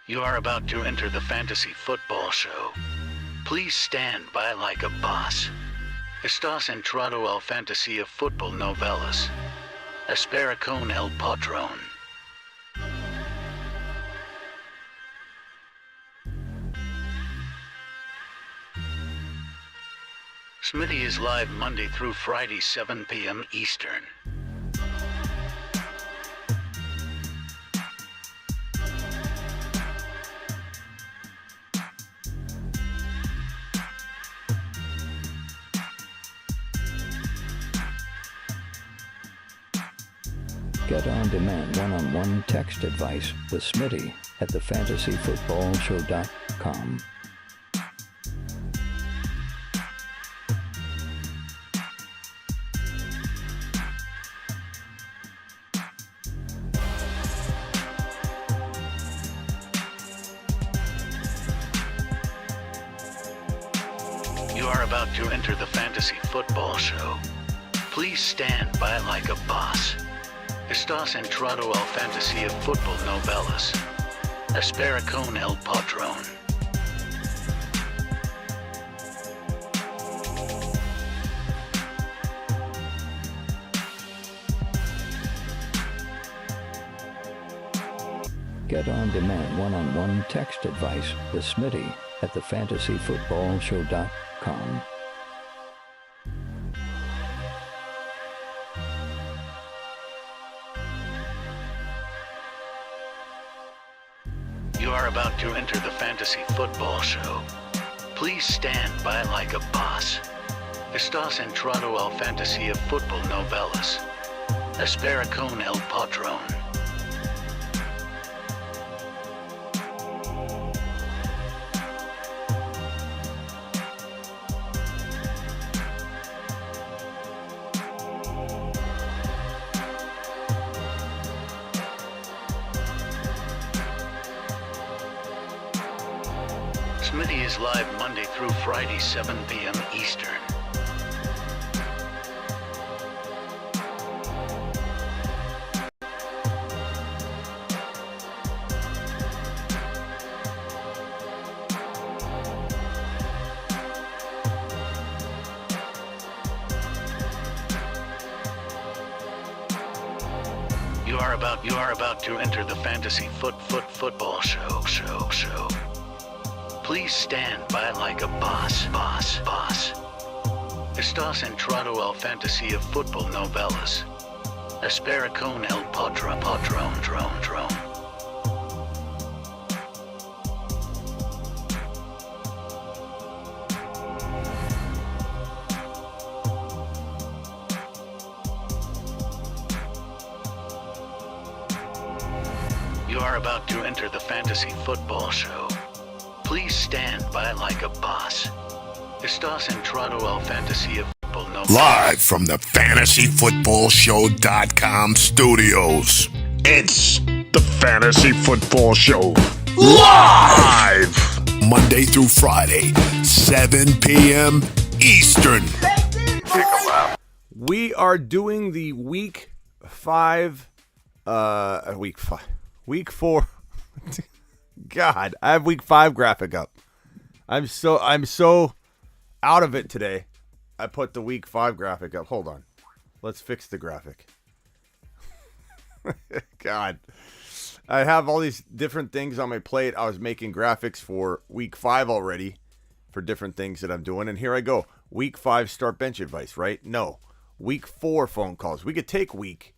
You are about to enter the fantasy football show. Please stand by like a boss. Estás entrado al fantasía fútbol novelas. Espera con el patrón. Smitty is live Monday through Friday, 7 p.m. Eastern. Get on-demand one-on-one text advice with Smitty at thefantasyfootballshow.com. You are about to enter the fantasy football show. Please stand by like a boss. Estás entrado al fantasía fútbol novelas. Espera con el patrón. Get on-demand one-on-one text advice with Smitty at thefantasyfootballshow.com. You are about to enter the fantasy football show. Please stand by like a boss. Estás entrado al fantasía fútbol novelas. Espera con el patrón. Smitty is live Monday through Friday, 7 p.m. Eastern. You are about to enter the fantasy football show. Please stand by like a boss. Estás entrado al fantasía fútbol novelas. Espera con el patrón. You are about to enter the fantasy football show. Please stand by like a boss. Estás entrado al fantasía fútbol novelas. Live from the fantasyfootballshow.com studios. It's the Fantasy Football Show. Live! Monday through Friday, 7 p.m. Eastern. We are doing the week 4. God, I have week 5 graphic up. I'm so out of it today. I put the week 5 graphic up. Hold on. Let's fix the graphic. God. I have all these different things on my plate. I was making graphics for week 5 already for different things that I'm doing. And here I go. Week 5 start bench advice, right? No. Week 4 phone calls. We could take week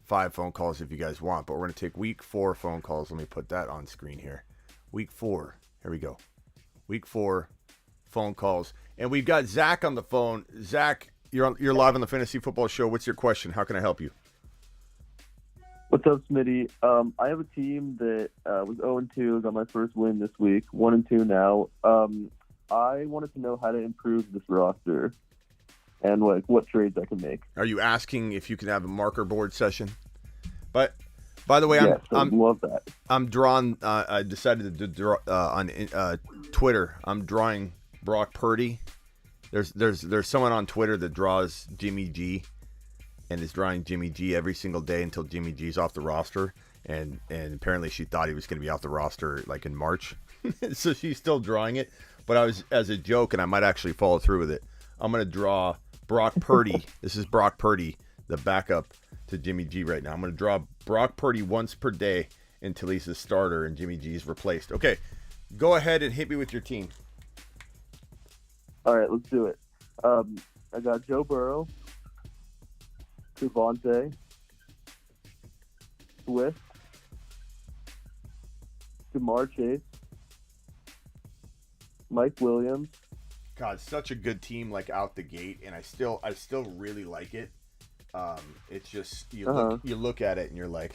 5 phone calls if you guys want, but we're going to take week 4 phone calls. Let me put that on screen here. Week 4. Here we go. Week 4 phone calls. And we've got Zach on the phone. Zach, you're live on the Fantasy Football Show. What's your question? How can I help you? What's up, Smitty? I have a team that was 0-2, got my first win this week, 1-2 now. I wanted to know how to improve this roster and what trades I can make. Are you asking if you can have a marker board session? But by the way, yes, I love that. I'm drawing. I decided to draw on Twitter. I'm drawing Brock Purdy. There's someone on Twitter that draws Jimmy G, and is drawing Jimmy G every single day until Jimmy G's off the roster. and apparently she thought he was going to be off the roster like in March, so she's still drawing it. But I was as a joke, and I might actually follow through with it. I'm going to draw Brock Purdy. This is Brock Purdy, the backup to Jimmy G right now. I'm going to draw Brock Purdy once per day until he's the starter and Jimmy G is replaced. Okay, go ahead and hit me with your team. All right, let's do it. I got Joe Burrow, Javonte, Swift, Jamar Chase, Mike Williams. God, such a good team, like out the gate, and I still really like it. It's just you look at it and you're like,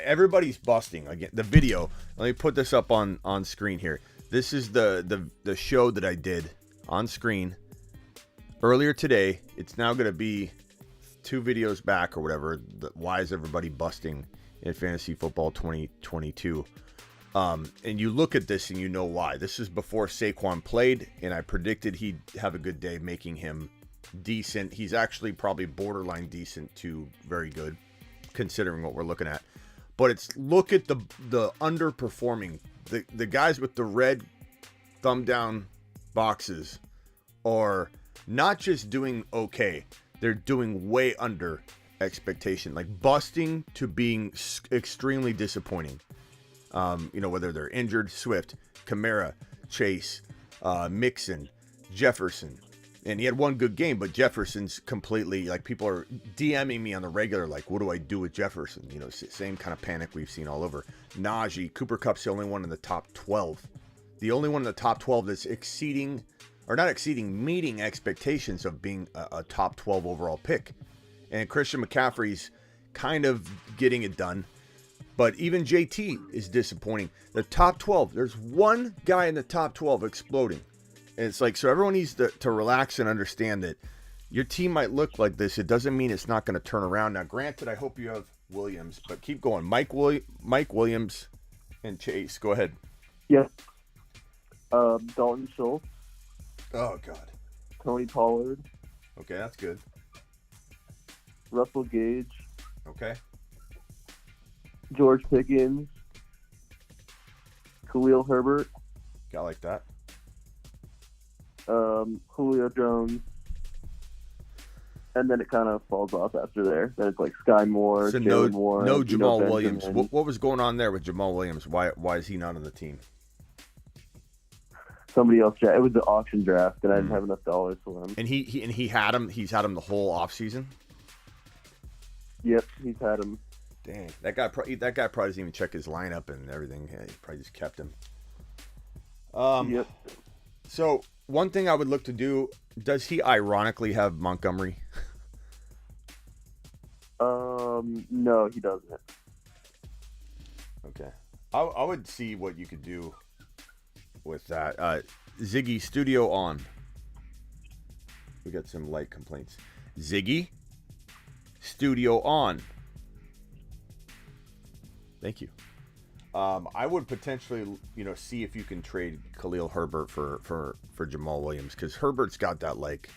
everybody's busting again. The video. Let me put this up on screen here. This is the show that I did on screen earlier today. It's now going to be 2 videos back or whatever. Why is everybody busting in fantasy football 2022? And you look at this and you know why. This is before Saquon played, and I predicted he'd have a good day, making him decent. He's actually probably borderline decent to very good, considering what we're looking at. But it's look at the underperforming. The guys with the red thumb down boxes are not just doing okay, they're doing way under expectation, like busting to being extremely disappointing. Whether they're injured, Swift, Kamara, Chase, Mixon, Jefferson. And he had one good game, but Jefferson's completely, like, people are DMing me on the regular, like, what do I do with Jefferson? Same kind of panic we've seen all over. Najee, Cooper Kupp's the only one in the top 12. The only one in the top 12 that's meeting expectations of being a top 12 overall pick. And Christian McCaffrey's kind of getting it done. But even JT is disappointing. The top 12, there's one guy in the top 12 exploding. And it's like, so everyone needs to relax and understand that your team might look like this. It doesn't mean it's not going to turn around. Now, granted, I hope you have Williams, but keep going. Mike Williams and Chase. Go ahead. Yeah. Dalton Schultz. Oh, God. Tony Pollard. Okay, that's good. Russell Gage. Okay. George Pickens. Khalil Herbert. Got like that. Julio Jones. And then it kind of falls off after there. Then it's like Sky Moore, So Jalen Warren, no Jamal Williams. Benjamin. What was going on there with Jamal Williams? Why is he not on the team? Somebody else. It was the auction draft, and I didn't have enough dollars for him. And he had him. He's had him the whole offseason? Yep, he's had him. Dang, that guy probably doesn't even check his lineup and everything. Yeah, he probably just kept him. Yep. So one thing I would look to do, does he ironically have Montgomery? No, he doesn't. Okay. I would see what you could do with that. Ziggy, studio on. We got some light complaints. Ziggy, studio on. Thank you. I would potentially, see if you can trade Khalil Herbert for Jamal Williams, because Herbert's got that like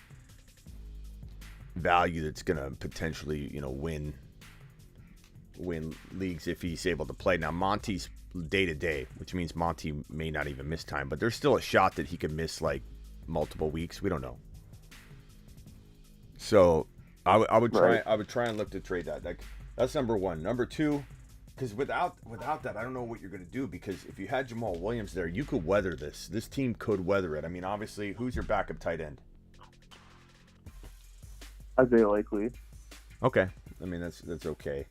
value that's gonna potentially, win leagues if he's able to play. Now Monty's day to day, which means Monty may not even miss time, but there's still a shot that he could miss like multiple weeks. We don't know. So I would try. Right. I would try and look to trade that. Like, that's number one. Number two. Because without that, I don't know what you're going to do. Because if you had Jamal Williams there, you could weather this. This team could weather it. I mean, obviously, who's your backup tight end? Isaiah Likely. Okay. I mean, that's okay.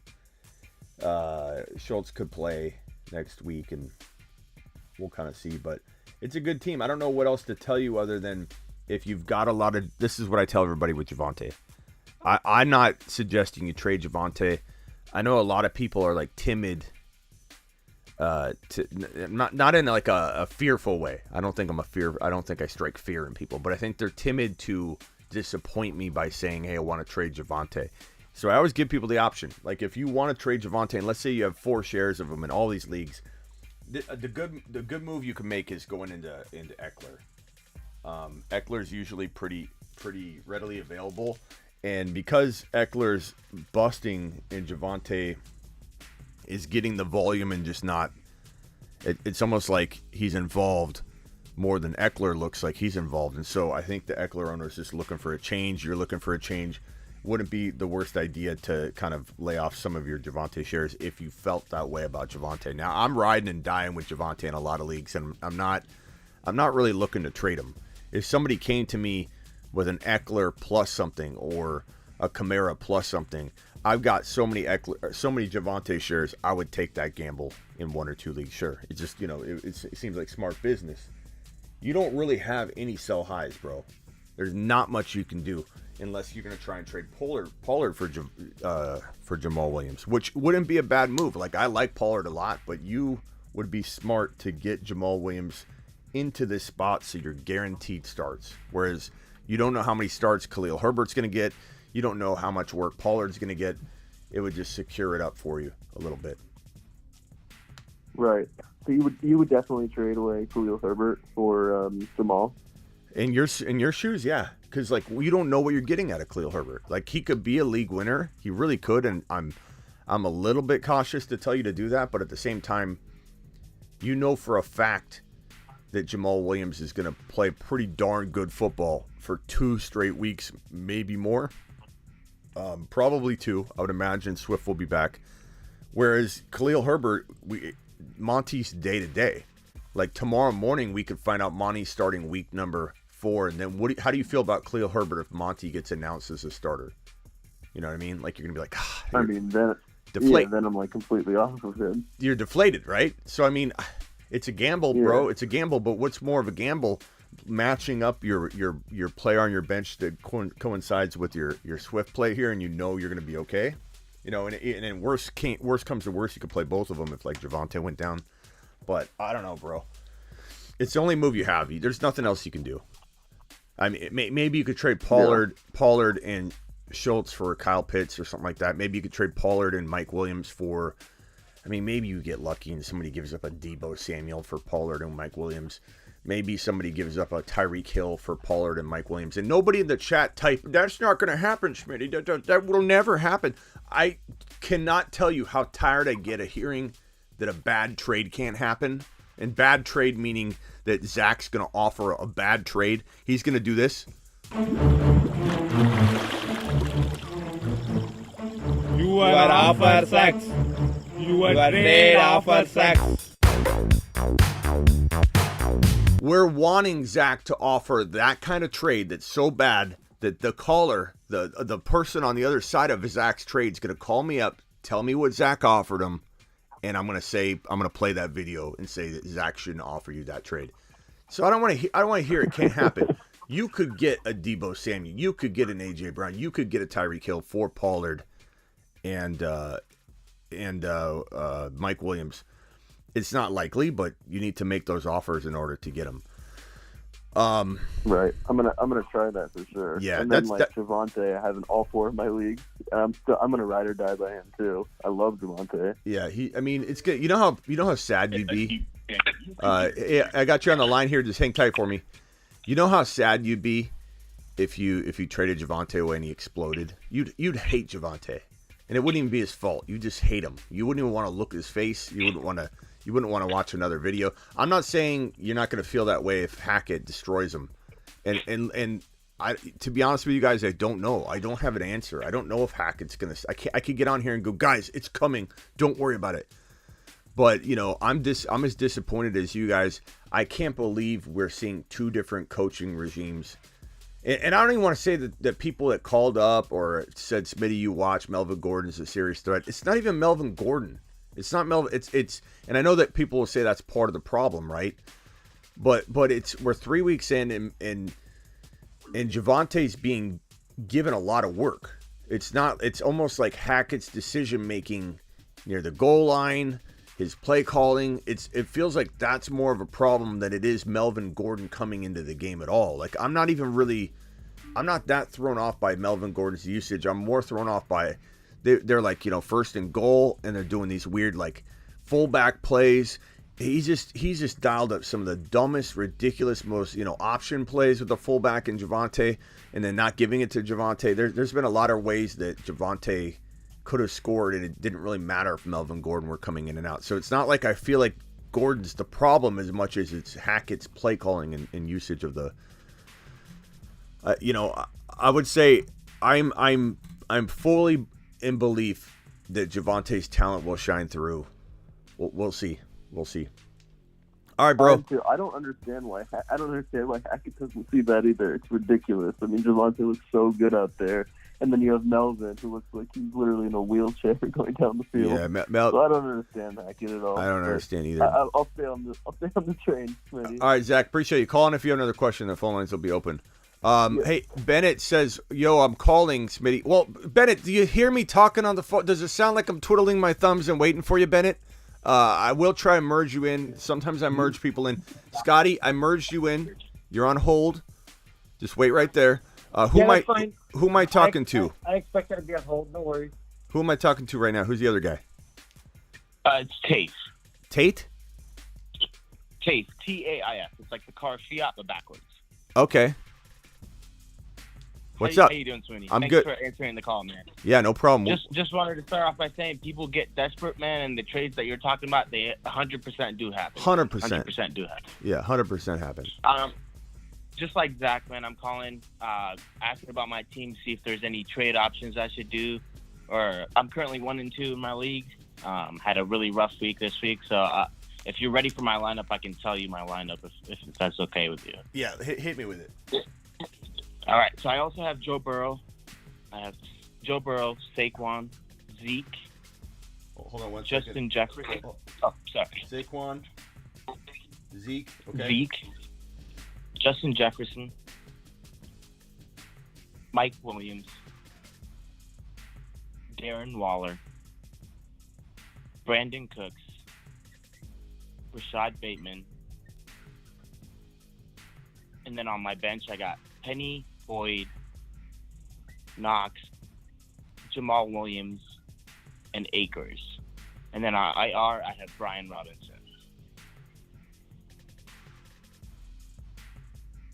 Schultz could play next week, and we'll kind of see. But it's a good team. I don't know what else to tell you other than if you've got a lot of... This is what I tell everybody with Javonte. I'm not suggesting you trade Javonte. I know a lot of people are like timid, not in like a fearful way. I don't think I strike fear in people, but I think they're timid to disappoint me by saying, "Hey, I want to trade Javonte." So I always give people the option. Like, if you want to trade Javonte, and let's say you have 4 shares of him in all these leagues, the good move you can make is going into Eckler. Eckler's usually pretty readily available. And because Eckler's busting and Javonte is getting the volume and just not. It's almost like he's involved more than Eckler looks like he's involved. And so I think the Eckler owner is just looking for a change. You're looking for a change. Wouldn't be the worst idea to kind of lay off some of your Javonte shares if you felt that way about Javonte. Now, I'm riding and dying with Javonte in a lot of leagues, and I'm not really looking to trade him. If somebody came to me with an Eckler plus something or a Kamara plus something, I've got so many Javonte shares, I would take that gamble in one or two leagues. Sure, it's just, it seems like smart business. You don't really have any sell highs, bro. There's not much you can do unless you're going to try and trade Pollard for Jamal Williams, which wouldn't be a bad move. Like, I like Pollard a lot, but you would be smart to get Jamal Williams into this spot so you're guaranteed starts. Whereas you don't know how many starts Khalil Herbert's going to get. You don't know how much work Pollard's going to get. It would just secure it up for you a little bit. Right. So you would definitely trade away Khalil Herbert for Jamal. In your shoes, yeah, because like you don't know what you're getting out of Khalil Herbert. Like, he could be a league winner, he really could, and I'm a little bit cautious to tell you to do that. But at the same time, you know for a fact that Jamal Williams is going to play pretty darn good football for 2 straight weeks, maybe more. Probably 2. I would imagine Swift will be back. Whereas Khalil Herbert, Monty's day to day. Like, tomorrow morning, we could find out Monty's starting week number 4. And then how do you feel about Khalil Herbert if Monty gets announced as a starter? You know what I mean? Like, you're going to be like, then I'm like completely off of him. You're deflated, right? So, I mean, it's a gamble, bro. It's a gamble. But what's more of a gamble? Matching up your player on your bench that coincides with your Swift play here, and you're going to be okay. And then worst comes to worst, you could play both of them if like Javonte went down. But I don't know, bro. It's the only move you have. There's nothing else you can do. I mean, maybe you could trade Pollard and Schultz for Kyle Pitts or something like that. Maybe you could trade Pollard and Mike Williams for. I mean, maybe you get lucky and somebody gives up a Deebo Samuel for Pollard and Mike Williams. Maybe somebody gives up a Tyreek Hill for Pollard and Mike Williams. And nobody in the chat type, that's not going to happen, Schmitty. That will never happen. I cannot tell you how tired I get of hearing that a bad trade can't happen. And bad trade meaning that Zach's going to offer a bad trade. He's going to do this. You are offer sex. You are trade offer sex. We're wanting Zach to offer that kind of trade that's so bad that the caller, the person on the other side of Zach's trade is going to call me up, tell me what Zach offered him, and I'm going to play that video and say that Zach shouldn't offer you that trade. So I don't want to hear it can't happen. You could get a Deebo Samuel, you could get an AJ Brown, you could get a Tyreek Hill for Pollard and Mike Williams. It's not likely, but you need to make those offers in order to get them. Right. I'm gonna try that for sure. Yeah. And then Javonte, I have in all 4 of my leagues, and I'm gonna ride or die by him too. I love Javonte. Yeah. It's good. You know how sad you'd be. I got you on the line here. Just hang tight for me. You know how sad you'd be if you traded Javonte away and he exploded. You'd hate Javonte, and it wouldn't even be his fault. You just hate him. You wouldn't even want to look at his face. You wouldn't want to watch another video. I'm not saying you're not going to feel that way if Hackett destroys him. And I, to be honest with you guys, I don't know. I don't have an answer. I don't know if Hackett's going to. I could get on here and go, guys, it's coming. Don't worry about it. But I'm as disappointed as you guys. I can't believe we're seeing 2 different coaching regimes. And I don't even want to say that people that called up or said, Smitty, you watch Melvin Gordon's a serious threat. It's not even Melvin Gordon. It's not Melvin. It's, and I know that people will say that's part of the problem, right? But we're 3 weeks in, and Javonte's being given a lot of work. It's almost like Hackett's decision making near the goal line, his play calling. It feels like that's more of a problem than it is Melvin Gordon coming into the game at all. Like, I'm not that thrown off by Melvin Gordon's usage. I'm more thrown off by they're like, first and goal, and they're doing these weird like fullback plays. He's just dialed up some of the dumbest, ridiculous, most option plays with the fullback and Javonte, and then not giving it to Javonte. There's been a lot of ways that Javonte could have scored, and it didn't really matter if Melvin Gordon were coming in and out. So it's not like I feel like Gordon's the problem as much as it's Hackett's play calling and usage of the. I would say I'm fully in belief that Javonte's talent will shine through. We'll see. We'll see. All right, bro. I don't understand why Hackett doesn't see that either. It's ridiculous. I mean, Javonte looks so good out there, and then you have Melvin, who looks like he's literally in a wheelchair going down the field. Yeah, so I don't understand Hackett at all. I don't understand either. I'll stay on the train, Smitty. All right, Zach. Appreciate you calling. If you have another question, the phone lines will be open. Hey, Bennett says, "Yo, I'm calling Smitty." Well, Bennett, do you hear me talking on the phone? Does it sound like I'm twiddling my thumbs and waiting for you, Bennett? I will try and merge you in. Sometimes I merge people in. Scotty, I merged you in. You're on hold. Just wait right there. Who am I talking to? I expect that to be on hold. No worries. Who am I talking to right now? Who's the other guy? It's Tate. Tate? Tate. T-A-I-S. It's like the car Fiat, but backwards. Okay. What's up? How you doing, Sweeney? I'm good. Thanks for answering the call, man. Yeah, no problem. Just wanted to start off by saying people get desperate, man, and the trades that you're talking about, they 100% do happen. 100%. 100% do happen. Yeah, 100% happen. Just like Zach, man, I'm calling, asking about my team, see if there's any trade options I should do. Or I'm currently 1-2 in my league. Had a really rough week this week, so if you're ready for my lineup, I can tell you my lineup if that's okay with you. Yeah, hit me with it. All right, so I also have Joe Burrow. I have Joe Burrow, Saquon, Zeke. Hold on one Justin second. Jefferson. Oh, sorry. Saquon, Zeke. Okay. Zeke, Justin Jefferson, Mike Williams, Darren Waller, Brandon Cooks, Rashad Bateman, and then on my bench I got Penny, Boyd, Knox, Jamal Williams, and Akers. And then on IR, I have Brian Robinson.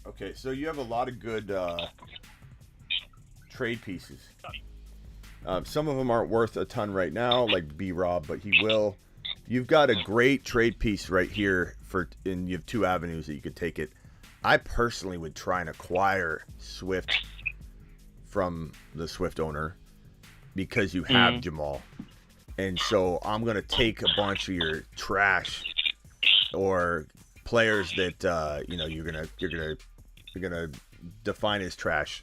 Okay, so you have a lot of good trade pieces. Some of them aren't worth a ton right now, like B-Rob, but he will. You've got a great trade piece right here, and you have two avenues that you could take it. I personally would try and acquire Swift from the Swift owner because you have Jamal. And so I'm going to take a bunch of your trash or players that you're going to define as trash.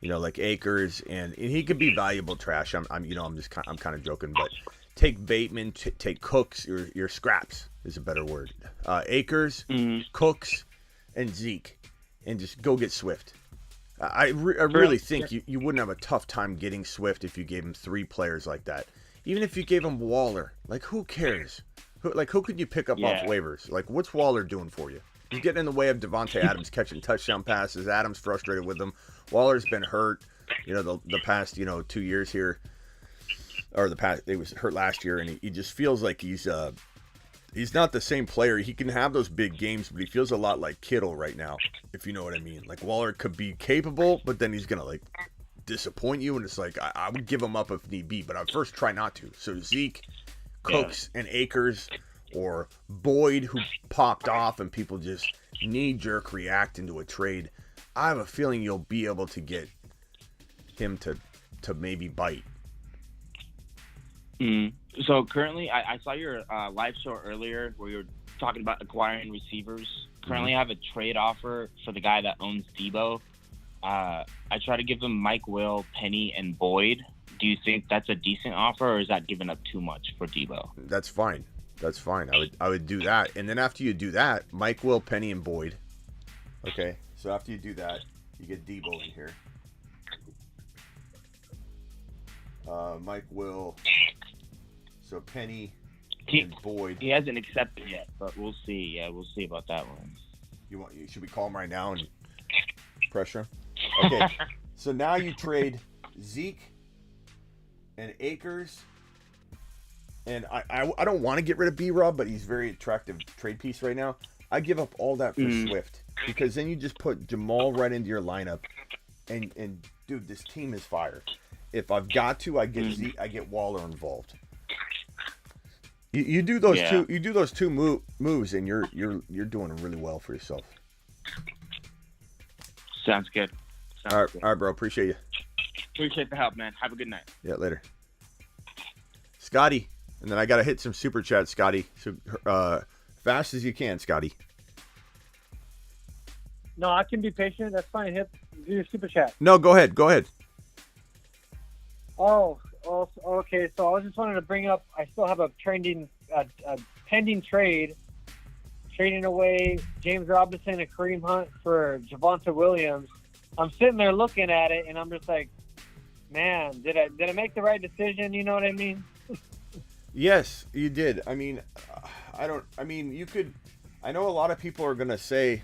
Like Akers, and he could be valuable trash. I'm kind of joking, but take Bateman, take Cooks, your scraps is a better word. Akers, Cooks, and Zeke, and just go get Swift. I really think you wouldn't have a tough time getting Swift if you gave him three players like that. Even if you gave him Waller, like who cares? Who could you pick up off waivers? Like what's Waller doing for you? He's getting in the way of Devontae Adams catching touchdown passes. Adams frustrated with him. Waller's been hurt, the past 2 years here, or he was hurt last year, and he just feels like he's not the same player. He can have those big games, but he feels a lot like Kittle right now, if you know what I mean. Like Waller could be capable, but then he's gonna disappoint you, and it's like I would give him up if need be, but I'd first try not to. So Zeke, Cooks, and Akers, or Boyd, who popped off, and people just knee-jerk react into a trade. I have a feeling you'll be able to get him to maybe bite. So currently, I saw your live show earlier where you were talking about acquiring receivers. Currently, I have a trade offer for the guy that owns Debo. I try to give him Mike Will, Penny, and Boyd. Do you think that's a decent offer, or is that giving up too much for Debo? That's fine. I would do that, and then after you do that, Mike Will, Penny, and Boyd. Okay, so after you do that, you get Debo in here. Mike Will. So Penny and Boyd. He hasn't accepted yet, but we'll see. Yeah, we'll see about that one. Should we call him right now and pressure him? Okay. So now you trade Zeke and Akers. And I don't want to get rid of B-Rob, but he's a very attractive trade piece right now. I give up all that for Swift, because then you just put Jamal right into your lineup, and dude, this team is fire. if I've got to, I get Zeke, I get Waller involved. You do those two moves, and you're doing really well for yourself. Sounds good. All right, bro. Appreciate you. Appreciate the help, man. Have a good night. Yeah, later. Scotty, and then I got to hit some super chats, Scotty. So, fast as you can, Scotty. No, I can be patient. That's fine. Do your super chat. No, go ahead. Oh, okay. So I was just wanting to bring up, I still have a pending trade, trading away James Robinson and Kareem Hunt for Javonte Williams. I'm sitting there looking at it, and I'm just like, man, did I make the right decision? You know what I mean? Yes, you did. I mean, you could. I know a lot of people are gonna say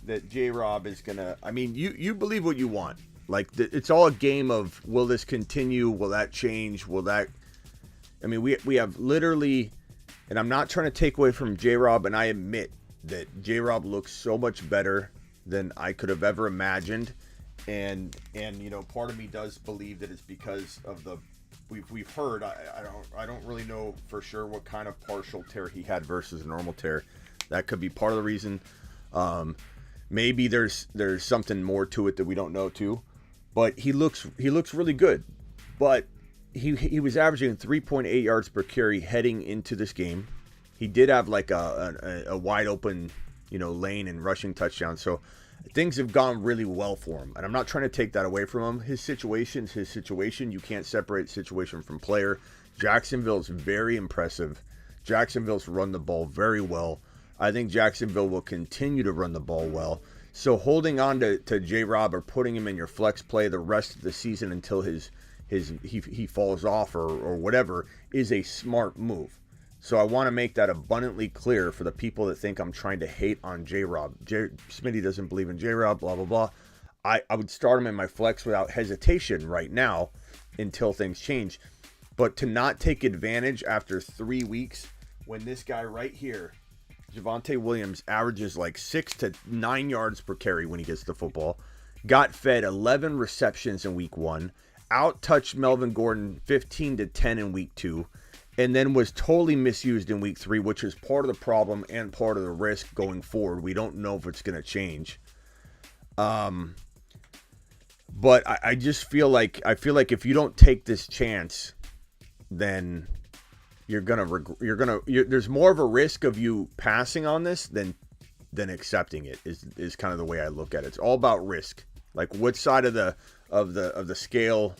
that J-Rob is gonna. I mean, you believe what you want. Like, it's all a game of, will this continue? Will that change? Will that... I mean, we have literally... And I'm not trying to take away from J-Rob, and I admit that J-Rob looks so much better than I could have ever imagined. And you know, part of me does believe that it's because of the... We've heard, I don't really know for sure what kind of partial tear he had versus a normal tear. That could be part of the reason. Maybe there's something more to it that we don't know too. But he looks really good. But he was averaging 3.8 yards per carry heading into this game. He did have like a wide open, you know, lane and rushing touchdown. So things have gone really well for him. And I'm not trying to take that away from him. His situation's his situation. You can't separate situation from player. Jacksonville's very impressive. Jacksonville's run the ball very well. I think Jacksonville will continue to run the ball well. So holding on to J-Rob or putting him in your flex play the rest of the season until he falls off or whatever is a smart move. So I want to make that abundantly clear for the people that think I'm trying to hate on J-Rob. Smitty doesn't believe in J-Rob, blah, blah, blah. I would start him in my flex without hesitation right now until things change. But to not take advantage after 3 weeks when this guy right here, Javonte Williams, averages like 6 to 9 yards per carry when he gets the football. Got fed 11 receptions in week 1. Out-touched Melvin Gordon 15 to 10 in week 2. And then was totally misused in week 3, which is part of the problem and part of the risk going forward. We don't know if it's going to change. But I just feel like if you don't take this chance, then there's more of a risk of you passing on this than accepting it is kind of the way I look at it. It's all about risk. Like, what side of the scale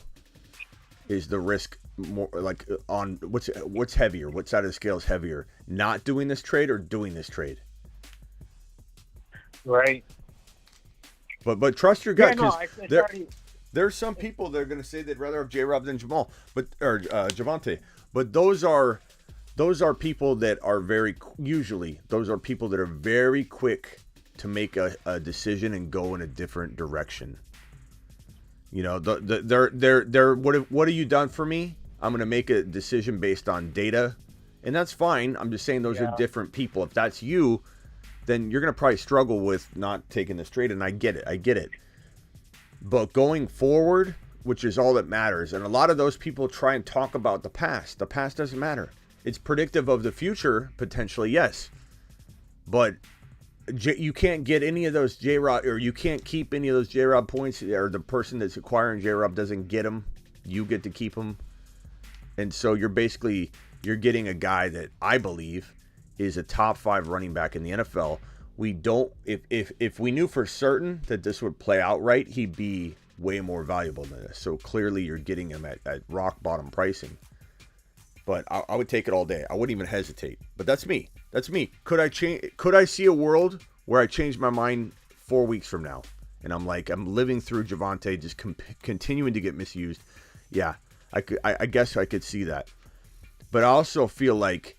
is the risk more, like, on what's heavier? What side of the scale is heavier? Not doing this trade or doing this trade? Right. But trust your gut, because there's some people that are going to say they'd rather have J-Rob than Jamal, Javonte. But those are people that are very quick to make a decision and go in a different direction. You know, they're what have you done for me? I'm going to make a decision based on data, and that's fine. I'm just saying those are different people. If that's you, then you're going to probably struggle with not taking this trade, and I get it. But going forward, which is all that matters, and a lot of those people try and talk about the past. The past doesn't matter. It's predictive of the future, potentially, yes. But you can't get any of those J-Rob, or you can't keep any of those J-Rob points, or the person that's acquiring J-Rob doesn't get them. You get to keep them. And so you're getting a guy that I believe is a top 5 running back in the NFL. We don't, if we knew for certain that this would play out right, he'd be way more valuable than this. So clearly you're getting him at rock bottom pricing. But I would take it all day. I wouldn't even hesitate. But that's me. Could I see a world where I change my mind 4 weeks from now? And I'm living through Javonte just continuing to get misused. Yeah, I guess I could see that. But I also feel like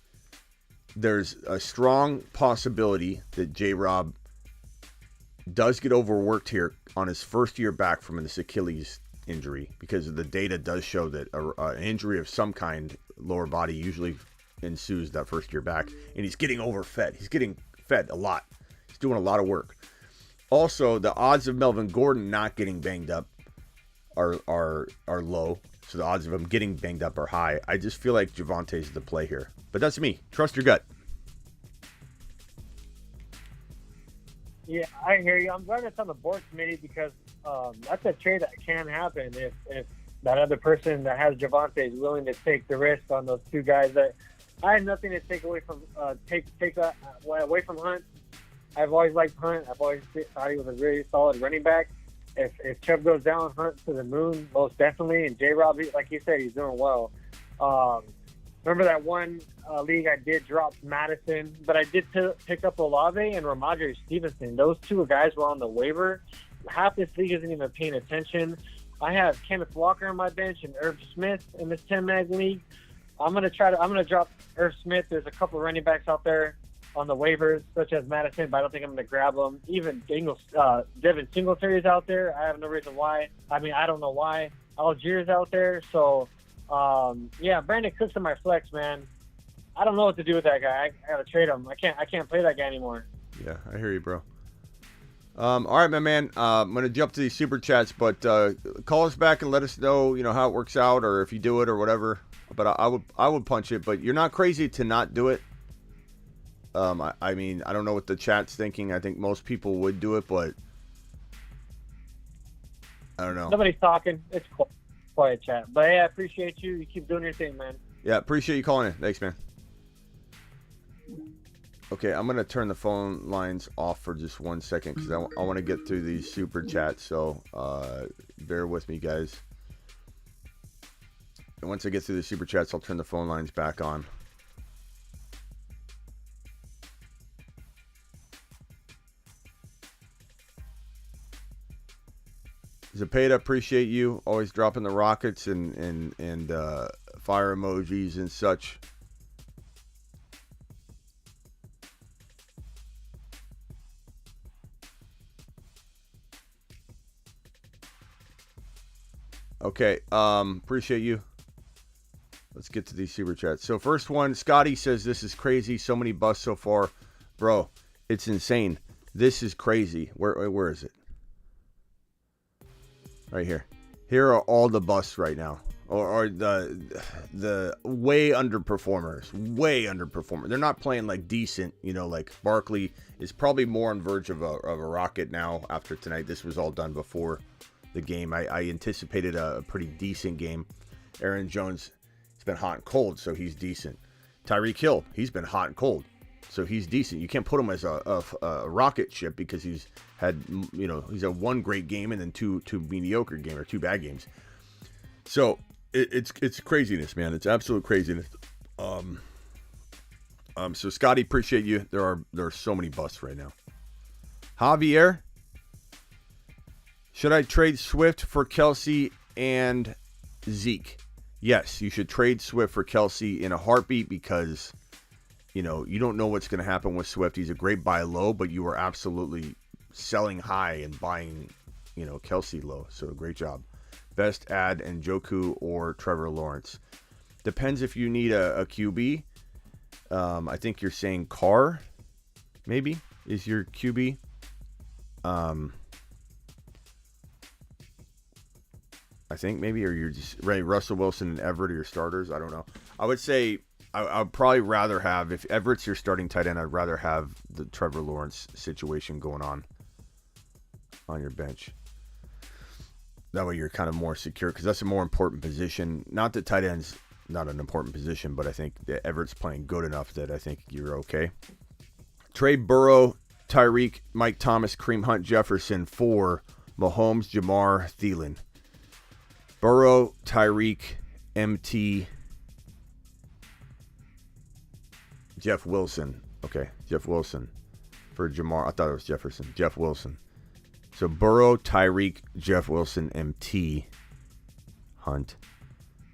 there's a strong possibility that J-Rob does get overworked here on his first year back from this Achilles injury, because the data does show that an injury of some kind, lower body, usually ensues that first year back, and he's getting overfed. He's getting fed a lot. He's doing a lot of work. Also, the odds of Melvin Gordon not getting banged up are low, so the odds of him getting banged up are high. I just feel like Javonte's the play here, but that's me. Trust your gut. Yeah, I hear you. I'm glad it's on the board committee because that's a trade that can happen if that other person that has Javonte is willing to take the risk on those two guys. That I had nothing to take away from take that away from Hunt. I've always liked Hunt. I've always thought he was a really solid running back. If Chubb goes down, Hunt to the moon, most definitely. And J-Rob, like you said, he's doing well. Remember that one league I did drop Madison, but I did pick up Olave and Ramondre Stevenson. Those two guys were on the waiver. Half this league isn't even paying attention. I have Kenneth Walker on my bench and Irv Smith in this 10-mag league. I'm gonna drop Irv Smith. There's a couple running backs out there on the waivers, such as Madison, but I don't think I'm gonna grab them. Even Devin Singletary's out there. I have no reason why. I mean, I don't know why. Algiers out there. So, yeah, Brandon Cook's in my flex, man. I don't know what to do with that guy. I gotta trade him. I can't play that guy anymore. Yeah, I hear you, bro. All right, my man. I'm gonna jump to these super chats, but call us back and let us know, how it works out, or if you do it or whatever. But I would punch it. But you're not crazy to not do it. I mean, I don't know what the chat's thinking. I think most people would do it, but I don't know. Nobody's talking. It's quiet chat. But hey, I appreciate you. You keep doing your thing, man. Yeah, appreciate you calling in. Thanks, man. Okay, I'm going to turn the phone lines off for just 1 second because I want to get through these super chats. So bear with me, guys. And once I get through the super chats, I'll turn the phone lines back on. Zepeda, appreciate you always dropping the rockets and fire emojis and such. Okay, appreciate you. Let's get to these super chats. So first one, Scotty says, this is crazy. So many busts so far. Bro, it's insane. This is crazy. Where is it? Right here. Here are all the busts right now. Or the way underperformers. Way underperformer. They're not playing like decent, like Barkley is probably more on verge of a rocket now after tonight. This was all done before the game. I anticipated a pretty decent game. Aaron Jones, he's been hot and cold, so he's decent. Tyreek Hill, he's been hot and cold, so he's decent. You can't put him as a rocket ship because he's had, he's had one great game and then two mediocre games or two bad games. So it's craziness, man. It's absolute craziness. So Scotty, appreciate you. There are so many busts right now. Javier, should I trade Swift for Kelsey and Zeke? Yes, you should trade Swift for Kelsey in a heartbeat because, you don't know what's going to happen with Swift. He's a great buy low, but you are absolutely selling high and buying, Kelsey low. So great job. Best add Njoku or Trevor Lawrence. Depends if you need a QB. I think you're saying Carr, maybe, is your QB. I think maybe, or you're just right. Russell Wilson and Everett are your starters. I don't know. I would say I'd probably rather have, if Everett's your starting tight end, I'd rather have the Trevor Lawrence situation going on your bench. That way you're kind of more secure because that's a more important position. Not that tight end's not an important position, but I think that Everett's playing good enough that I think you're okay. Trade Burrow, Tyreek, Mike Thomas, Kareem Hunt, Jefferson for Mahomes, Jamar, Thielen. Burrow, Tyreek, MT, Jeff Wilson. Okay, Jeff Wilson for Jamar. I thought it was Jefferson. Jeff Wilson. So Burrow, Tyreek, Jeff Wilson, MT, Hunt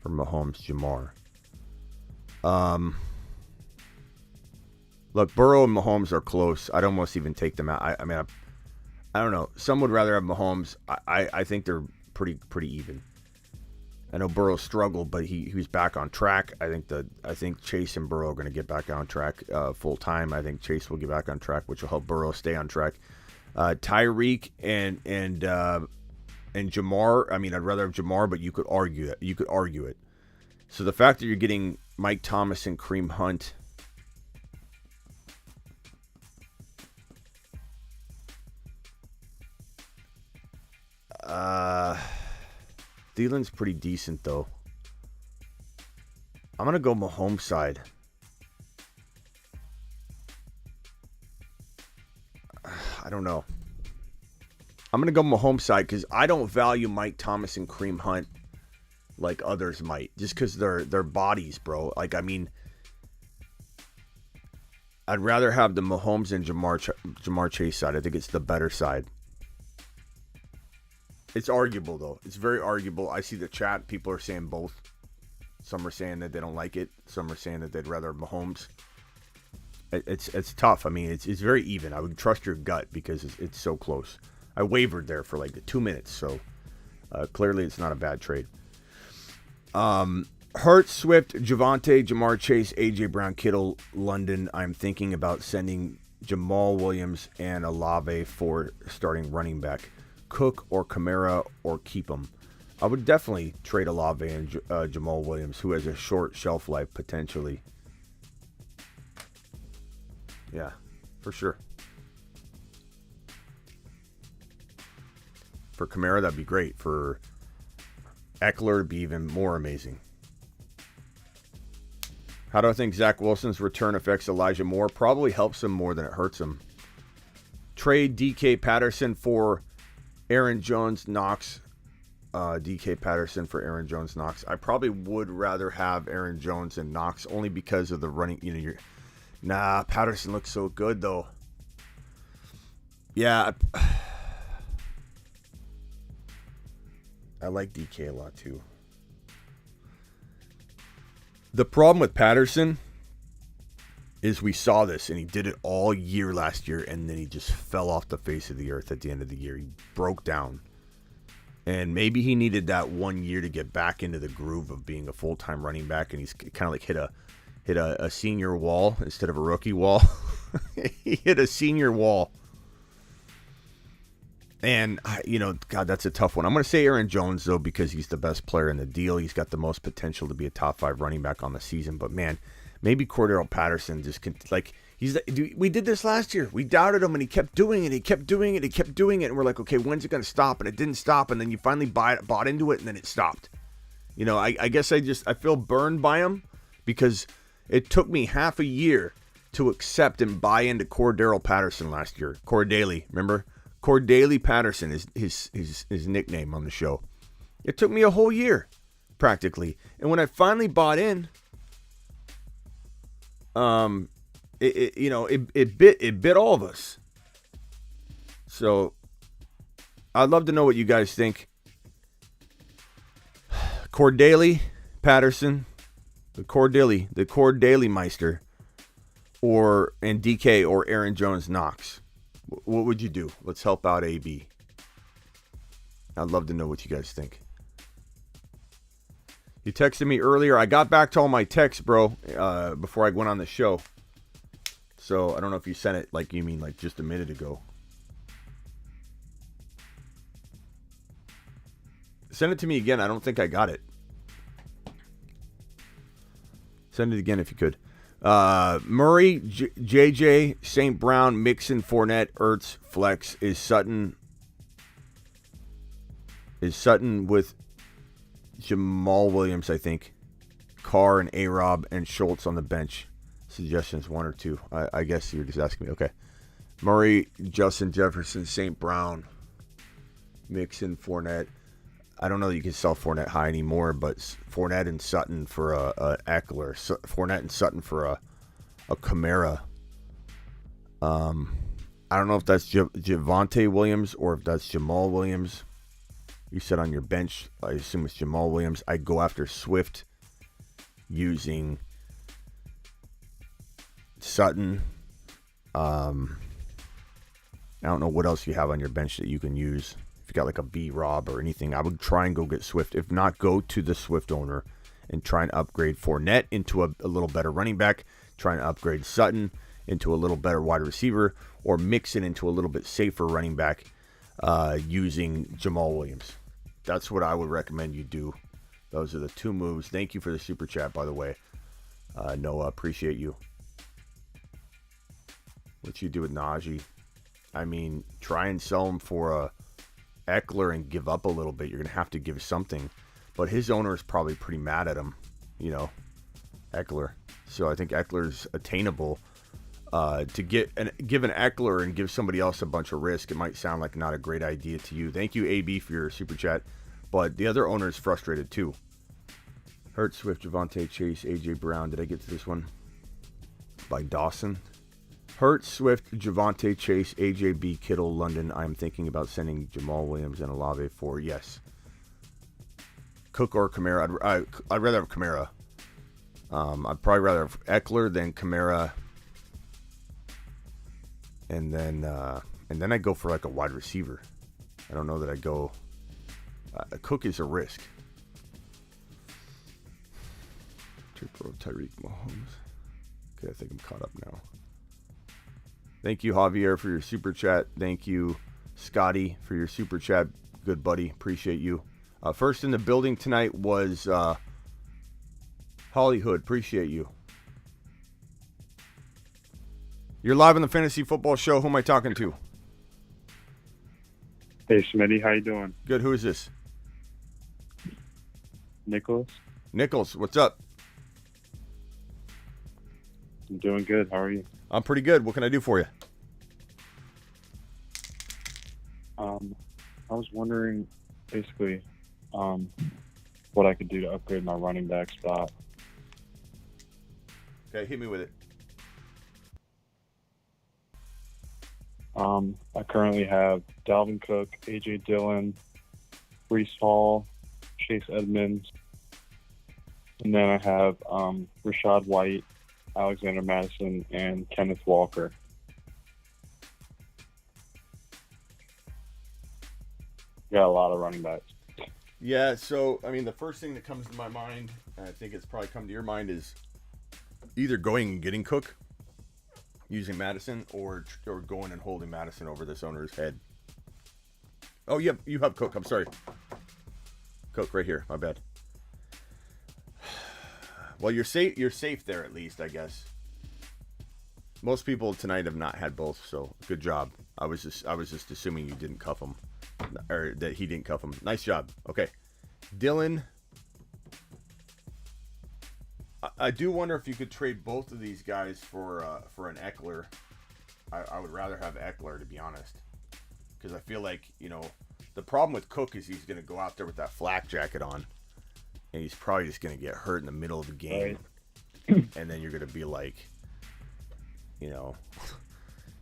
for Mahomes, Jamar. Look, Burrow and Mahomes are close. I'd almost even take them out. I mean, I don't know. Some would rather have Mahomes. I think they're pretty even. I know Burrow struggled, but he's back on track. I think Chase and Burrow are going to get back on track full time. I think Chase will get back on track, which will help Burrow stay on track. Tyreek and And Jamar, I mean, I'd rather have Jamar, but you could argue it. So the fact that you're getting Mike Thomas and Kareem Hunt, Thielen's pretty decent, though. I'm going to go Mahomes side. I don't know. I'm going to go Mahomes side because I don't value Mike Thomas and Kareem Hunt like others might. Just because they're bodies, bro. Like, I mean, I'd rather have the Mahomes and Jamar Chase side. I think it's the better side. It's arguable, though. It's very arguable. I see the chat. People are saying both. Some are saying that they don't like it. Some are saying that they'd rather have Mahomes. It's tough. I mean, it's very even. I would trust your gut because it's so close. I wavered there for like 2 minutes, so clearly it's not a bad trade. Hurts, Swift, Javonte, Jamar Chase, A.J. Brown, Kittle, London. I'm thinking about sending Jamal Williams and Olave for starting running back. Cook or Kamara or keep them. I would definitely trade Olave and Jamal Williams, who has a short shelf life potentially. Yeah, for sure. For Kamara, that'd be great. For Eckler, it'd be even more amazing. How do I think Zach Wilson's return affects Elijah Moore? Probably helps him more than it hurts him. Trade DK Patterson for Aaron Jones, Knox. DK Patterson for Aaron Jones, Knox. I probably would rather have Aaron Jones and Knox only because of the running. You know, Patterson looks so good though. Yeah. I like DK a lot too. The problem with Patterson is we saw this, and he did it all year last year, and then he just fell off the face of the earth at the end of the year. He broke down. And maybe he needed that 1 year to get back into the groove of being a full-time running back, and he's kind of like hit a senior wall instead of a rookie wall. He hit a senior wall. And, God, that's a tough one. I'm going to say Aaron Jones, though, because he's the best player in the deal. He's got the most potential to be a top 5 running back on the season. But, man, maybe Cordero Patterson just can, like, we did this last year. We doubted him, and he kept doing it. And we're like, okay, when's it going to stop? And it didn't stop, and then you finally bought into it, and then it stopped. I guess I feel burned by him because it took me half a year to accept and buy into Cordero Patterson last year. Cordaly, remember? Cordaly Patterson is his nickname on the show. It took me a whole year, practically. And when I finally bought in, it bit all of us. So I'd love to know what you guys think. Cordaly Patterson, the Cordaly Meister, and DK or Aaron Jones Knox. What would you do? Let's help out AB. I'd love to know what you guys think. You texted me earlier. I got back to all my texts, bro, before I went on the show. So I don't know if you sent it like just a minute ago. Send it to me again. I don't think I got it. Send it again if you could. Murray, JJ, St. Brown, Mixon, Fournette, Ertz, Flex. Is Sutton with Jamal Williams, I think. Carr and A-Rob and Schultz on the bench. Suggestions 1 or 2. I guess you're just asking me. Okay. Murray, Justin Jefferson, St. Brown, Mixon, Fournette. I don't know that you can sell Fournette high anymore, but Fournette and Sutton for a Eckler. Fournette and Sutton for a Kamara. I don't know if that's Javonte Williams or if that's Jamal Williams. You said on your bench, I assume it's Jamal Williams. I'd go after Swift using Sutton. I don't know what else you have on your bench that you can use. If you got like a B-Rob or anything, I would try and go get Swift. If not, go to the Swift owner and try and upgrade Fournette into a little better running back. Try and upgrade Sutton into a little better wide receiver, or mix it into a little bit safer running back using Jamal Williams. that's what I would recommend you do. Those are the 2 moves. Thank you for the super chat, by the way. Noah, appreciate you. What you do with Najee? I mean, try and sell him for a Eckler and give up a little bit. You're going to have to give something. But his owner is probably pretty mad at him, Eckler. So I think Eckler's attainable. To give an Eckler and give somebody else a bunch of risk, it might sound like not a great idea to you. Thank you, AB, for your super chat. But the other owner is frustrated too. Hurt, Swift, Javonte, Chase, AJ Brown. Did I get to this one? By Dawson. Hurt, Swift, Javonte, Chase, AJ B, Kittle, London. I'm thinking about sending Jamal Williams and Olave for yes. Cook or Kamara. I'd rather have Kamara. I'd probably rather have Eckler than Kamara. And then I go for like a wide receiver. I don't know that I go. Cook is a risk. Tyreek Mahomes. Okay, I think I'm caught up now. Thank you, Javier, for your super chat. Thank you, Scotty, for your super chat. Good buddy, appreciate you. First in the building tonight was Hollywood. Appreciate you. You're live on the Fantasy Football Show. Who am I talking to? Hey, Schmitty, how you doing? Good. Who is this? Nicholas. Nichols, what's up? I'm doing good. How are you? I'm pretty good. What can I do for you? I was wondering, basically, what I could do to upgrade my running back spot. Okay, hit me with it. I currently have Dalvin Cook, A.J. Dillon, Breece Hall, Chase Edmonds, and then I have Rashad White, Alexander Madison, and Kenneth Walker. Got a lot of running backs. Yeah, so, I mean, the first thing that comes to my mind, and I think it's probably come to your mind, is either going and getting Cook, using Madison, or going and holding Madison over this owner's head. Oh, yeah, you have Cook. I'm sorry. Cook right here. My bad. Well, you're safe. You're safe there at least, I guess. Most people tonight have not had both, so good job. I was just assuming you didn't cuff him, or that he didn't cuff him. Nice job. Okay, Dylan. I do wonder if you could trade both of these guys for an Eckler. I would rather have Eckler, to be honest, because I feel like, the problem with Cook is he's going to go out there with that flak jacket on, and he's probably just going to get hurt in the middle of the game, right. And then you're going to be like,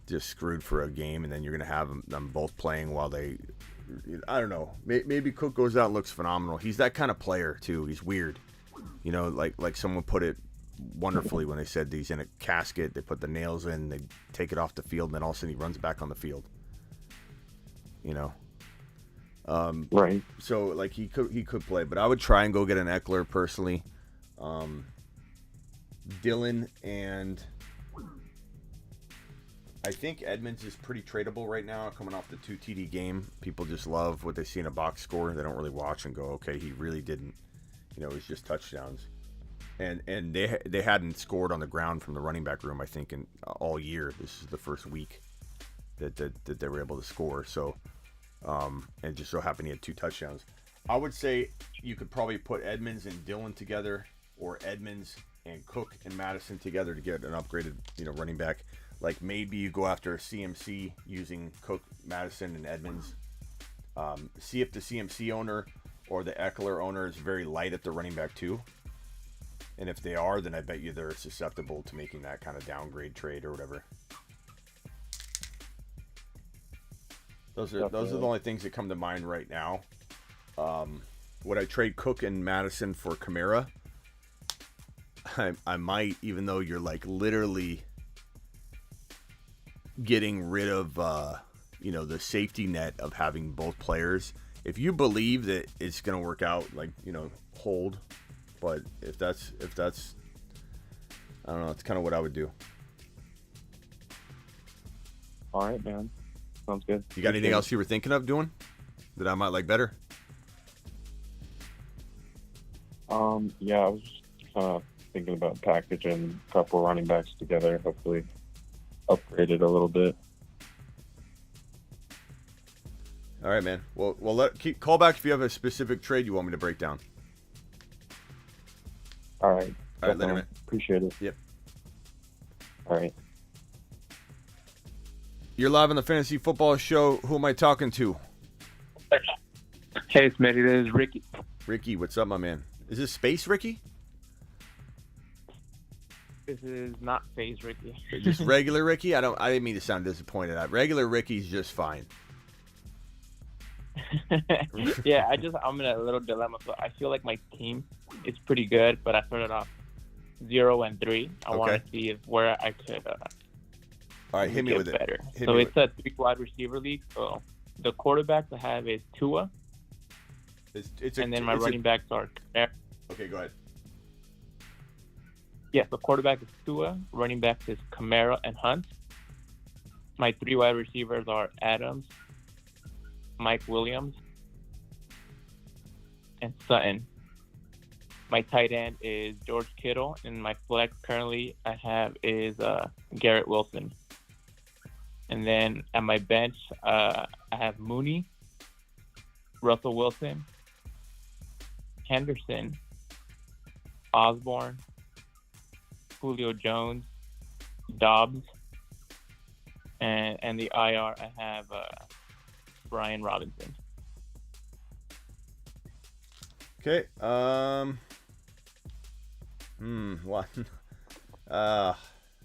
just screwed for a game, and then you're going to have them both playing while they, I don't know, maybe Cook goes out and looks phenomenal. He's that kind of player too. He's weird. Like someone put it wonderfully when they said he's in a casket. They put the nails in, they take it off the field, and then all of a sudden he runs back on the field. Right. So like he could play, but I would try and go get an Eckler personally. Dylan, and I think Edmonds is pretty tradable right now, coming off the 2 TD game. People just love what they see in a box score. They don't really watch and go, okay, he really didn't. It was just touchdowns, and they hadn't scored on the ground from the running back room, I think, in all year. This is the first week that they were able to score. So, and it just so happened he had 2 touchdowns. I would say you could probably put Edmonds and Dillon together, or Edmonds and Cook and Madison together to get an upgraded, running back. Like maybe you go after a CMC using Cook, Madison, and Edmonds. See if the CMC owner or the Eckler owner is very light at the running back too. And if they are, then I bet you they're susceptible to making that kind of downgrade trade or whatever. Those are the only things that come to mind right now. Would I trade Cook and Madison for Kamara? I might, even though you're like literally getting rid of the safety net of having both players. If you believe that it's going to work out, hold. But if that's, I don't know, it's kind of what I would do. All right, man. Sounds good. You got anything else you were thinking of doing that I might like better? Yeah, I was just kind of thinking about packaging a couple running backs together, hopefully upgrade it a little bit. All right, man. Well, call back if you have a specific trade you want me to break down. All right. All right, later, man. Appreciate it. Yep. All right. You're live on the Fantasy Football Show. Who am I talking to? Hey, Smitty. This is Ricky. Ricky, what's up, my man? Is this Space Ricky? This is not Phase Ricky. Just regular Ricky? I didn't mean to sound disappointed. Regular Ricky's just fine. Yeah, I'm in a little dilemma. So I feel like my team is pretty good, but I started off 0-3. I want to see where I could all right, hit me with better. It. So it's a 3 wide receiver league. So the quarterbacks I have is Tua. And then my running backs are Okay, go ahead. Yes, the quarterback is Tua. Running backs is Kamara and Hunt. My 3 wide receivers are Adams, Mike Williams, and Sutton. My tight end is George Kittle, and my flex currently I have is Garrett Wilson. And then at my bench, I have Mooney, Russell Wilson, Henderson, Osborne, Julio Jones, Dobbs, and the IR I have Brian Robinson. Okay. What?